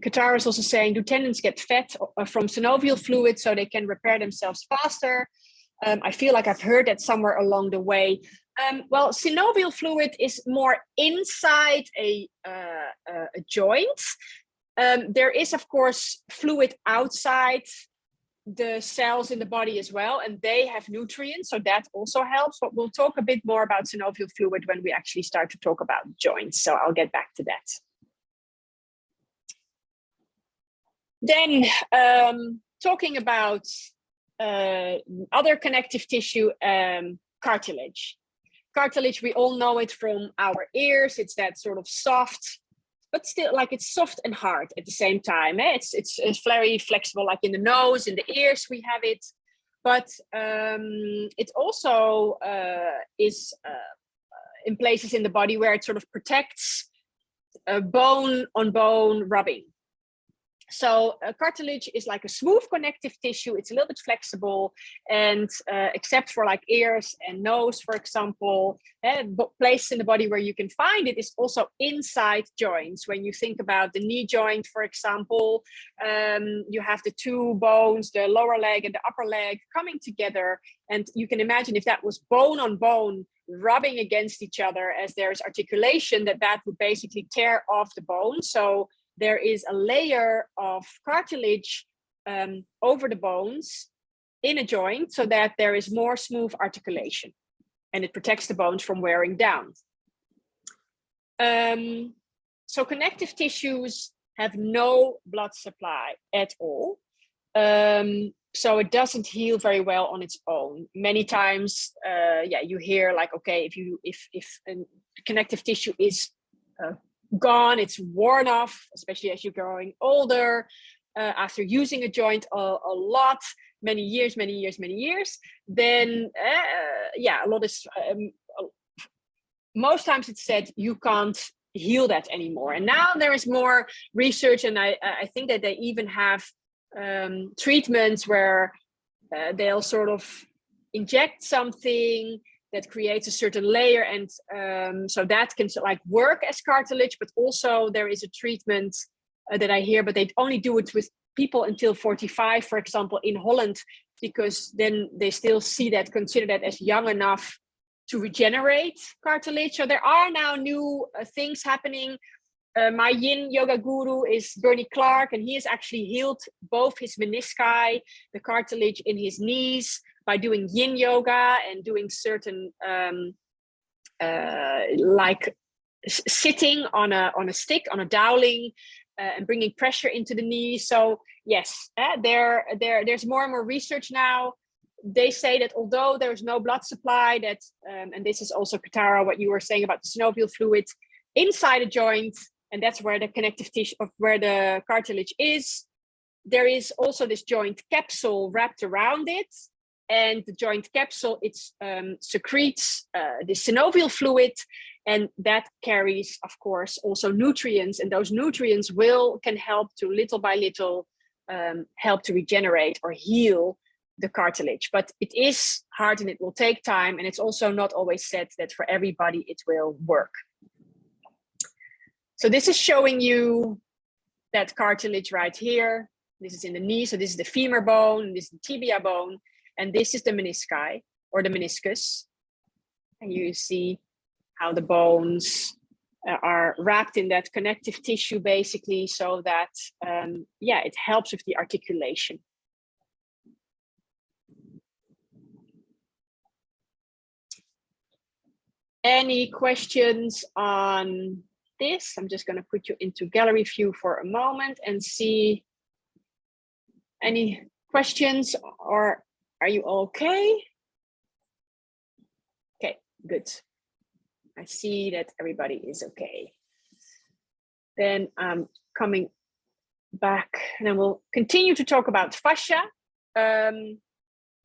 Katara is also saying, do tendons get fed from synovial fluid so they can repair themselves faster? I feel like I've heard that somewhere along the way. Well, synovial fluid is more inside a joint. There is, of course, fluid outside the cells in the body as well, and they have nutrients, so that also helps. But we'll talk a bit more about synovial fluid when we actually start to talk about joints, so I'll get back to that. Then talking about other connective tissue, cartilage. Cartilage, we all know it from our ears. It's that sort of soft, but still like it's soft and hard at the same time. It's very flexible, like in the nose, in the ears we have it. But it also is in places in the body where it sort of protects bone on bone rubbing. So cartilage is like a smooth connective tissue. It's a little bit flexible, and except for like ears and nose, for example, places in the body where you can find it is also inside joints. When you think about the knee joint, for example, you have the two bones, the lower leg and the upper leg coming together. And you can imagine if that was bone on bone rubbing against each other as there's articulation, that would basically tear off the bone. So there is a layer of cartilage over the bones in a joint so that there is more smooth articulation and it protects the bones from wearing down. So connective tissues have no blood supply at all. So it doesn't heal very well on its own. Many times, you hear like, okay, if a connective tissue is gone, it's worn off, especially as you're growing older, after using a joint a lot, many years, then a lot is, most times it's said you can't heal that anymore. And now there is more research, and I think that they even have treatments where they'll sort of inject something that creates a certain layer, and so that can like work as cartilage. But also there is a treatment that I hear, but they only do it with people until 45, for example, in Holland, because then they still consider that as young enough to regenerate cartilage. So there are now new things happening. My yin yoga guru is Bernie Clark, and he has actually healed both his menisci, the cartilage in his knees, by doing yin yoga and doing certain like sitting on a stick, on a dowling, and bringing pressure into the knee. So yes, there's more and more research now. They say that although there's no blood supply, that and this is also, Katara, what you were saying about the synovial fluid inside a joint, and that's where the connective tissue, of where the cartilage is. There is also this joint capsule wrapped around it. And the joint capsule, it secretes the synovial fluid, and that carries, of course, also nutrients. And those nutrients can help to little by little help to regenerate or heal the cartilage. But it is hard and it will take time. And it's also not always said that for everybody it will work. So this is showing you that cartilage right here. This is in the knee. So this is the femur bone, this is the tibia bone. And this is the menisci or the meniscus. And you see how the bones are wrapped in that connective tissue, basically, so that, it helps with the articulation. Any questions on this? I'm just going to put you into gallery view for a moment and see any questions, or are you okay? Okay, good. I see that everybody is okay. Then I'm coming back and then we'll continue to talk about fascia.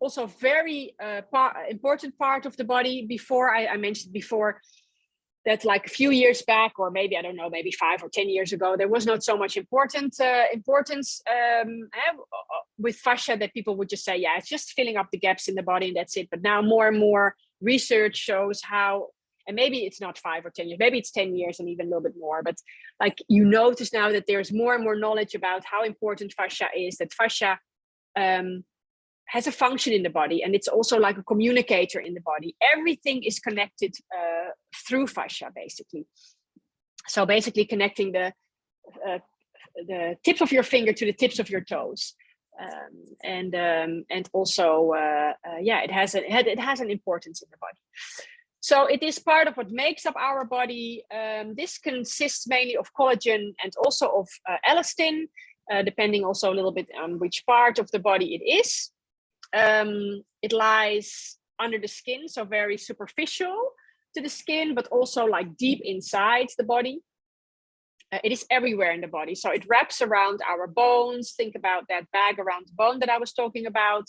also very important part of the body. Before I mentioned before that, like a few years back, or maybe, I don't know, maybe 5 or 10 years ago, there was not so much importance with fascia, that people would just say, yeah, it's just filling up the gaps in the body and that's it. But now more and more research shows how, and maybe it's not 5 or 10 years, maybe it's 10 years and even a little bit more, but like you notice now that there's more and more knowledge about how important fascia is, that fascia has a function in the body, and it's also like a communicator in the body. Everything is connected through fascia, basically. So basically connecting the tips of your finger to the tips of your toes, and also yeah, it has an importance in the body. So it is part of what makes up our body. This consists mainly of collagen and also of elastin, depending also a little bit on which part of the body it is. It lies under the skin, so very superficial to the skin, but also like deep inside the body. It is everywhere in the body. So it wraps around our bones. Think about that bag around the bone that I was talking about.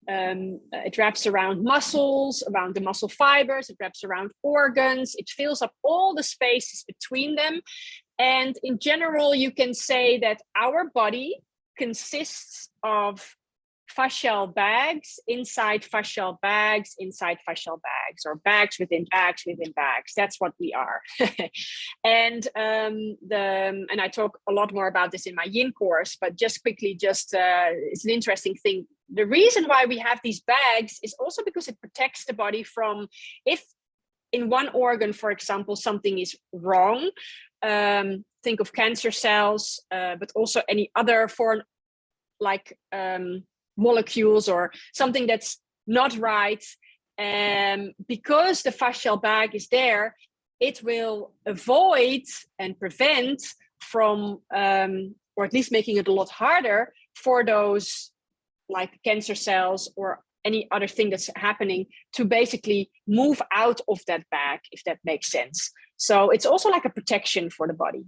It wraps around muscles, around the muscle fibers. It wraps around organs. It fills up all the spaces between them. And in general, you can say that our body consists of fascial bags inside fascial bags inside fascial bags, or bags within bags within bags. That's what we are. And I talk a lot more about this in my yin course, but just quickly, it's an interesting thing. The reason why we have these bags is also because it protects the body from, if in one organ, for example, something is wrong, think of cancer cells, but also any other foreign, like molecules or something that's not right, because the fascial bag is there, it will avoid and prevent from, or at least making it a lot harder for those like cancer cells or any other thing that's happening to basically move out of that bag, if that makes sense. So it's also like a protection for the body.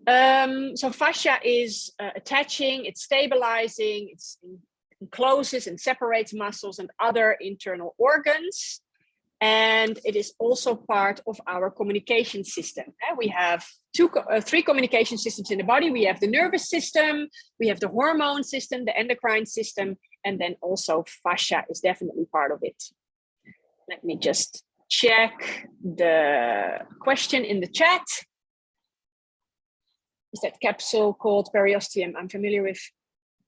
So fascia is attaching, it's stabilizing, it's encloses and separates muscles and other internal organs. And it is also part of our communication system. We have three communication systems in the body. We have the nervous system, we have the hormone system, the endocrine system, and then also fascia is definitely part of it. Let me just check the question in the chat. Is that capsule called periosteum? I'm familiar with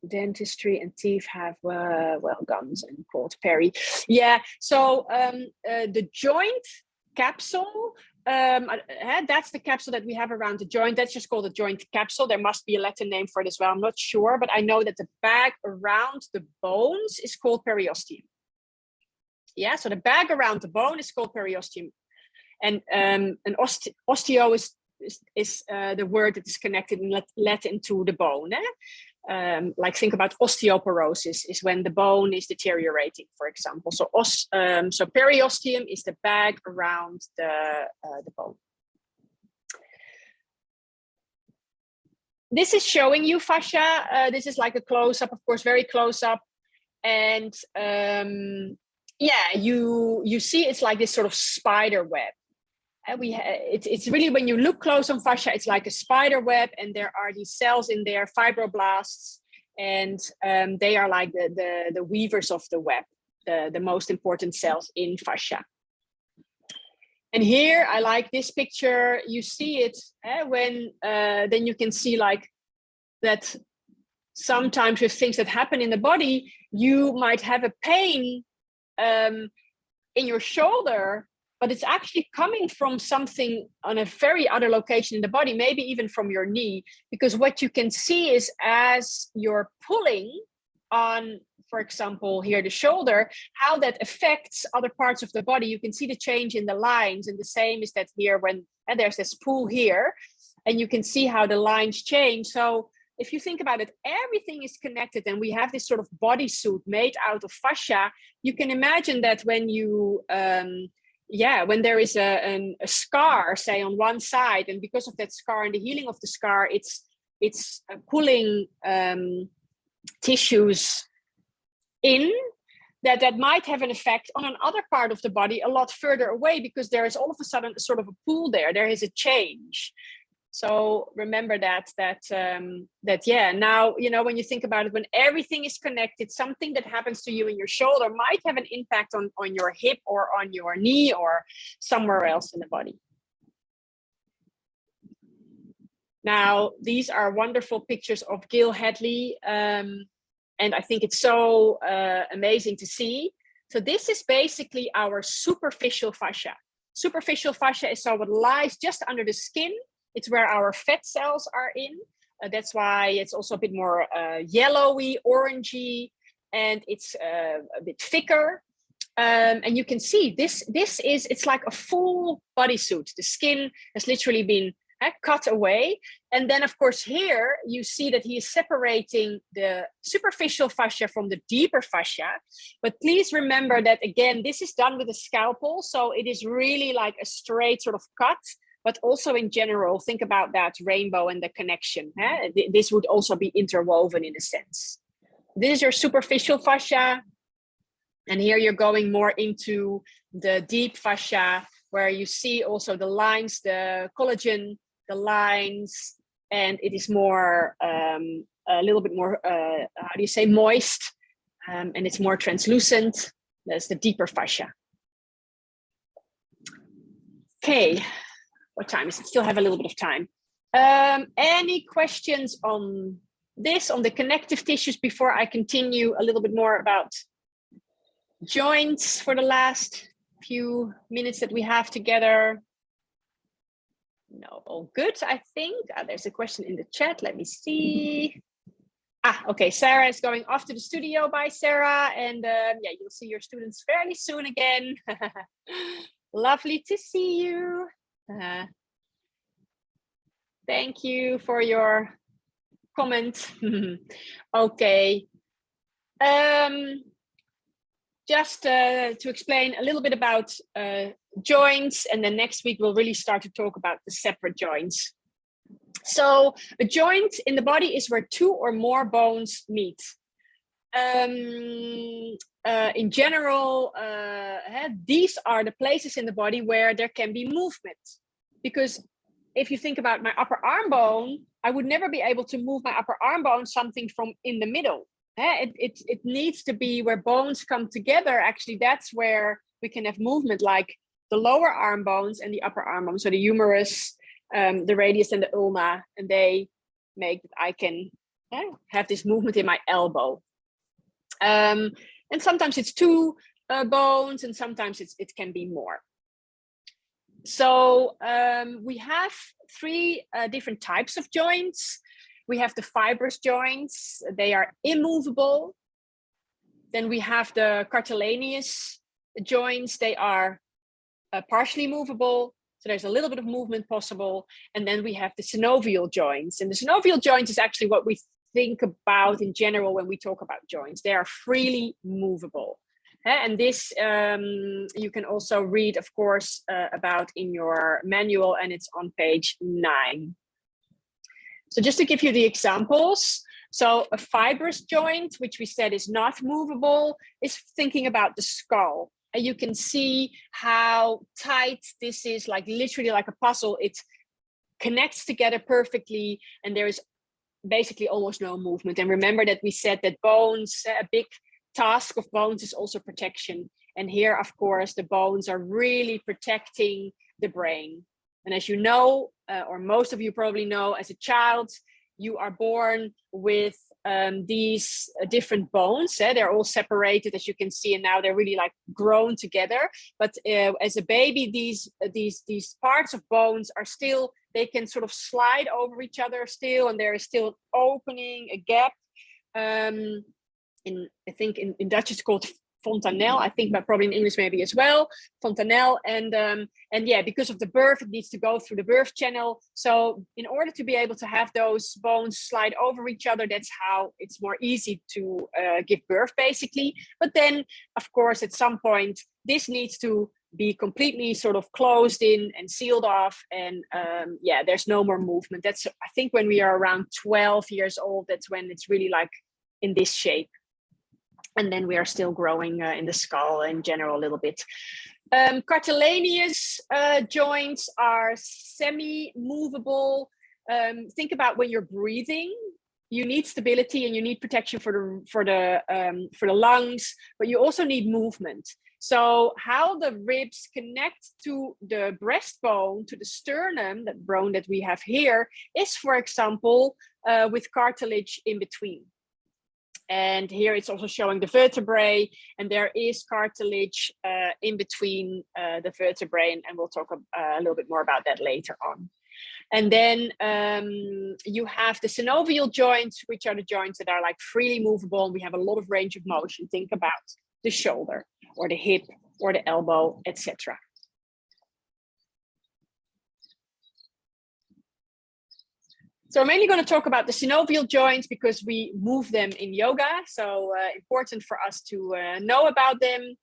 dentistry and teeth have well gums and called peri. Yeah, so the joint capsule, that's the capsule that we have around the joint. That's just called a joint capsule. There must be a Latin name for it as well. I'm not sure, but I know that the bag around the bones is called periosteum. Yeah, so the bag around the bone is called periosteum, and osteo is the word that is connected in Latin to the bone. Like think about osteoporosis is when the bone is deteriorating, for example. So periosteum is the bag around the bone. This is showing you fascia. This is like a close-up, of course, very close-up, and yeah, you see it's like this sort of spider web. It's really, when you look close on fascia, it's like a spider web, and there are these cells in there, fibroblasts, and they are like the weavers of the web, the most important cells in fascia. And here, I like this picture. You see it when then you can see like that sometimes with things that happen in the body, you might have a pain in your shoulder, but it's actually coming from something on a very other location in the body, maybe even from your knee, because what you can see is as you're pulling on, for example, here the shoulder, how that affects other parts of the body. You can see the change in the lines, and the same is that here when there's this pull here, and you can see how the lines change. So if you think about it, everything is connected, and we have this sort of bodysuit made out of fascia. You can imagine that when you when there is a scar, say on one side, and because of that scar and the healing of the scar, it's pulling tissues in, that might have an effect on another part of the body a lot further away, because there is all of a sudden sort of a pull there. There is a change. So remember that yeah, now, you know, when you think about it, when everything is connected, something that happens to you in your shoulder might have an impact on your hip or on your knee or somewhere else in the body. Now, these are wonderful pictures of Gil Hadley, and I think it's so amazing to see. So this is basically our superficial fascia. Superficial fascia is so what lies just under the skin. It's where our fat cells are in. That's why it's also a bit more yellowy, orangey, and it's a bit thicker. And you can see it's like a full bodysuit. The skin has literally been cut away. And then of course here you see that he is separating the superficial fascia from the deeper fascia. But please remember that again, this is done with a scalpel. So it is really like a straight sort of cut. But also in general, think about that rainbow and the connection. This would also be interwoven in a sense. This is your superficial fascia. And here you're going more into the deep fascia, where you see also the lines, the collagen, the lines, and it is more, a little bit more, how do you say, moist, and it's more translucent. That's the deeper fascia. Okay. What time is it? Still have a little bit of time. Any questions on this, on the connective tissues, before I continue a little bit more about joints for the last few minutes that we have together? No, all good, I think. There's a question in the chat. Let me see. Okay, Sarah is going off to the studio. Bye, Sarah. And yeah, you'll see your students fairly soon again. Lovely to see you. Thank you for your comment. Okay. Just to explain a little bit about joints, and then next week we'll really start to talk about the separate joints. So a joint in the body is where two or more bones meet. In general, these are the places in the body where there can be movement. Because if you think about my upper arm bone, I would never be able to move my upper arm bone something from in the middle. It needs to be where bones come together. Actually, that's where we can have movement, like the lower arm bones and the upper arm bones. So the humerus, the radius and the ulna, and they make that I can have this movement in my elbow. And sometimes it's two bones, and sometimes it can be more. So we have three different types of joints. We have the fibrous joints. They are immovable. Then we have the cartilaginous joints. They are partially movable. So there's a little bit of movement possible. And then we have the synovial joints. And the synovial joints is actually what we think about in general when we talk about joints. They are freely movable. And this you can also read, of course, about in your manual, and it's on page 9. So just to give you the examples, so a fibrous joint, which we said is not movable, is thinking about the skull. And you can see how tight this is, like literally like a puzzle. It connects together perfectly, and there is basically almost no movement. And remember that we said that bones, a big task of bones is also protection. And here, of course, the bones are really protecting the brain. And as you know, or most of you probably know, as a child, you are born with these different bones. They're all separated, as you can see, and now they're really like grown together. But as a baby, these parts of bones are still, they can sort of slide over each other still, and there is still an opening, a gap. I think in Dutch it's called fontanelle, I think, but probably in English maybe as well, fontanelle. And yeah, because of the birth, it needs to go through the birth channel. So in order to be able to have those bones slide over each other, that's how it's more easy to give birth, basically. But then, of course, at some point, this needs to be completely sort of closed in and sealed off. And yeah, there's no more movement. That's, I think, when we are around 12 years old, that's when it's really like in this shape. And then we are still growing in the skull in general a little bit. Cartilaginous joints are semi-movable. Think about when you're breathing, you need stability and you need protection for the lungs, but you also need movement. So how the ribs connect to the breastbone, to the sternum, that bone that we have here, is, for example, with cartilage in between. And here it's also showing the vertebrae, and there is cartilage in between the vertebrae, and we'll talk a little bit more about that later on. And then you have the synovial joints, which are the joints that are like freely movable, and we have a lot of range of motion. Think about the shoulder or the hip or the elbow, etc. So I'm mainly going to talk about the synovial joints because we move them in yoga. So important for us to know about them.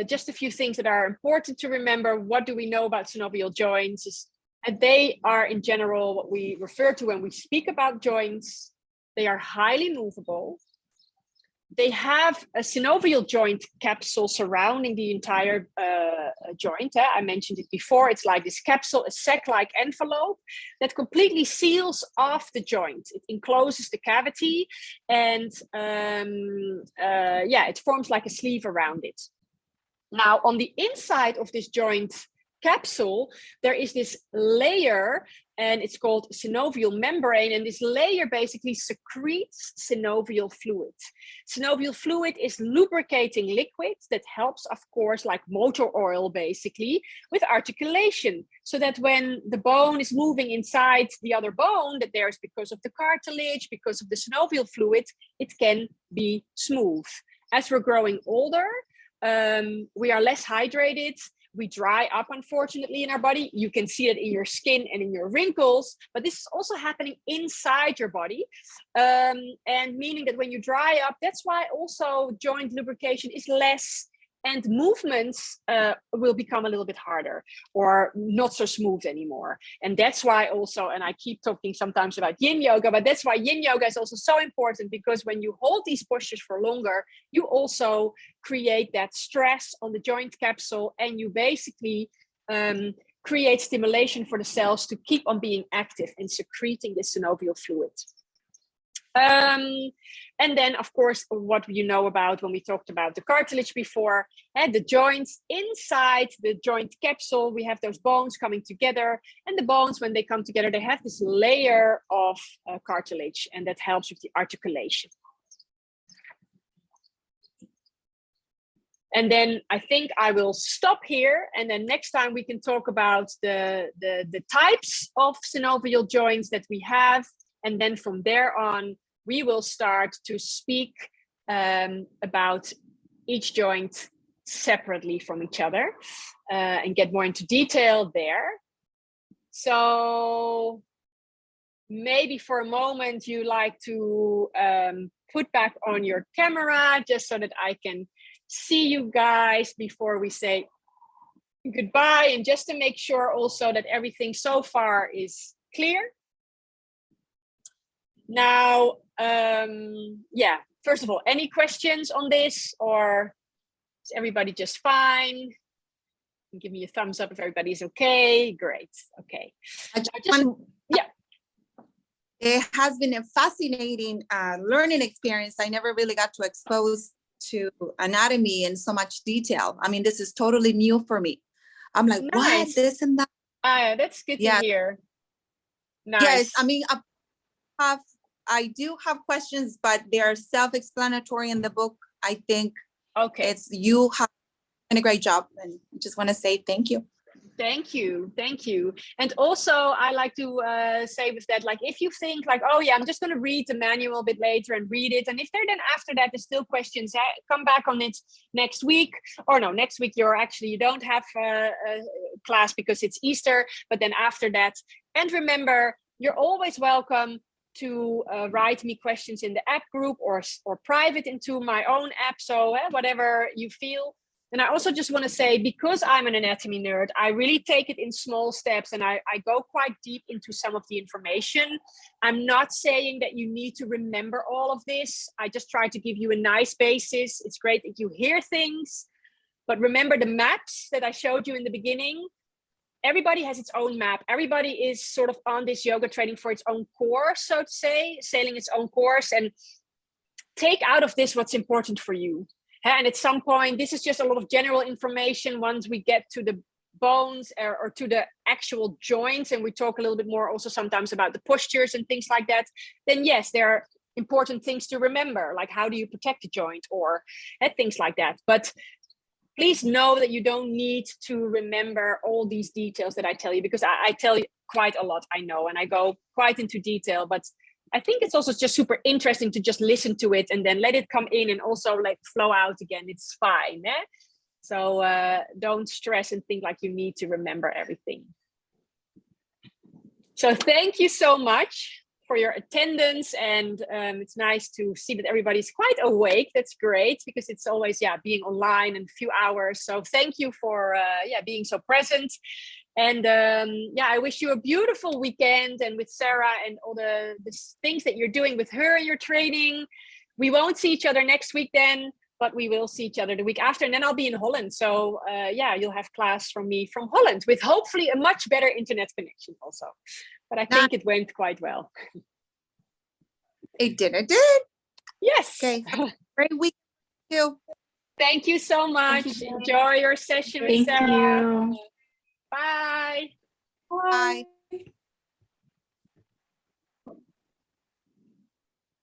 Just a few things that are important to remember. What do we know about synovial joints? And they are in general what we refer to when we speak about joints. They are highly movable. They have a synovial joint capsule surrounding the entire joint. I mentioned it before. It's like this capsule, a sac-like envelope that completely seals off the joint. It encloses the cavity, and it forms like a sleeve around it. Now, on the inside of this joint capsule, there is this layer, and it's called synovial membrane, and this layer basically secretes synovial fluid. Synovial fluid is lubricating liquid that helps, of course, like motor oil basically, with articulation, so that when the bone is moving inside the other bone, that there's, because of the cartilage, because of the synovial fluid, it can be smooth. As we're growing older, we are less hydrated. We dry up, unfortunately, in our body. You can see it in your skin and in your wrinkles, but this is also happening inside your body. And meaning that when you dry up, that's why also joint lubrication is less, and movements will become a little bit harder or not so smooth anymore. And that's why also, and I keep talking sometimes about yin yoga, but that's why yin yoga is also so important, because when you hold these postures for longer, you also create that stress on the joint capsule, and you basically create stimulation for the cells to keep on being active and secreting the synovial fluid. And then, of course, what you know about when we talked about the cartilage before, and the joints inside the joint capsule, we have those bones coming together, and the bones, when they come together, they have this layer of cartilage, and that helps with the articulation. And then I think I will stop here, and then next time we can talk about the types of synovial joints that we have, and then from there on, we will start to speak about each joint separately from each other and get more into detail there. So maybe for a moment you like to put back on your camera just so that I can see you guys before we say goodbye, and just to make sure also that everything so far is clear. Now, first of all, any questions on this, or is everybody just fine? Give me a thumbs up if everybody's okay. Great. Okay. It has been a fascinating learning experience. I never really got to expose to anatomy in so much detail. I mean, this is totally new for me. I'm like, nice. What? This and that. That's good to hear. Nice. Yes, I mean, I do have questions, but they are self-explanatory in the book. I think you have done a great job, and I just want to say thank you. Thank you. And also, I like to say with that, like, if you think like, oh yeah, I'm just going to read the manual a bit later and read it, and if there then after that there's still questions, come back on it next week. Or no, next week you don't have a class because it's Easter, but then after that. And remember, you're always welcome to write me questions in the app group or private into my own app. So whatever you feel. And I also just want to say, because I'm an anatomy nerd, I really take it in small steps and I go quite deep into some of the information. I'm not saying that you need to remember all of this. I just try to give you a nice basis. It's great that you hear things, but remember the maps that I showed you in the beginning. Everybody has its own map. Everybody is sort of on this yoga training for its own course, so to say, sailing its own course, and take out of this what's important for you. And at some point, this is just a lot of general information. Once we get to the bones or to the actual joints, and we talk a little bit more also sometimes about the postures and things like that, then yes, there are important things to remember, like how do you protect the joint or things like that. But please know that you don't need to remember all these details that I tell you, because I tell you quite a lot, I know, and I go quite into detail, but I think it's also just super interesting to just listen to it and then let it come in and also like flow out again. It's fine. So don't stress and think like you need to remember everything. So thank you so much for your attendance, and it's nice to see that everybody's quite awake. That's great, because it's always being online in a few hours. So thank you for being so present. And I wish you a beautiful weekend, and with Sarah and all the things that you're doing with her and your training. We won't see each other next week then, but we will see each other the week after, and then I'll be in Holland. So you'll have class from me from Holland with hopefully a much better internet connection also. But I think it went quite well. It did. Yes. Okay. Great week. Thank you. Thank you so much. Enjoy your session with Thank Sarah. you. Bye. Bye.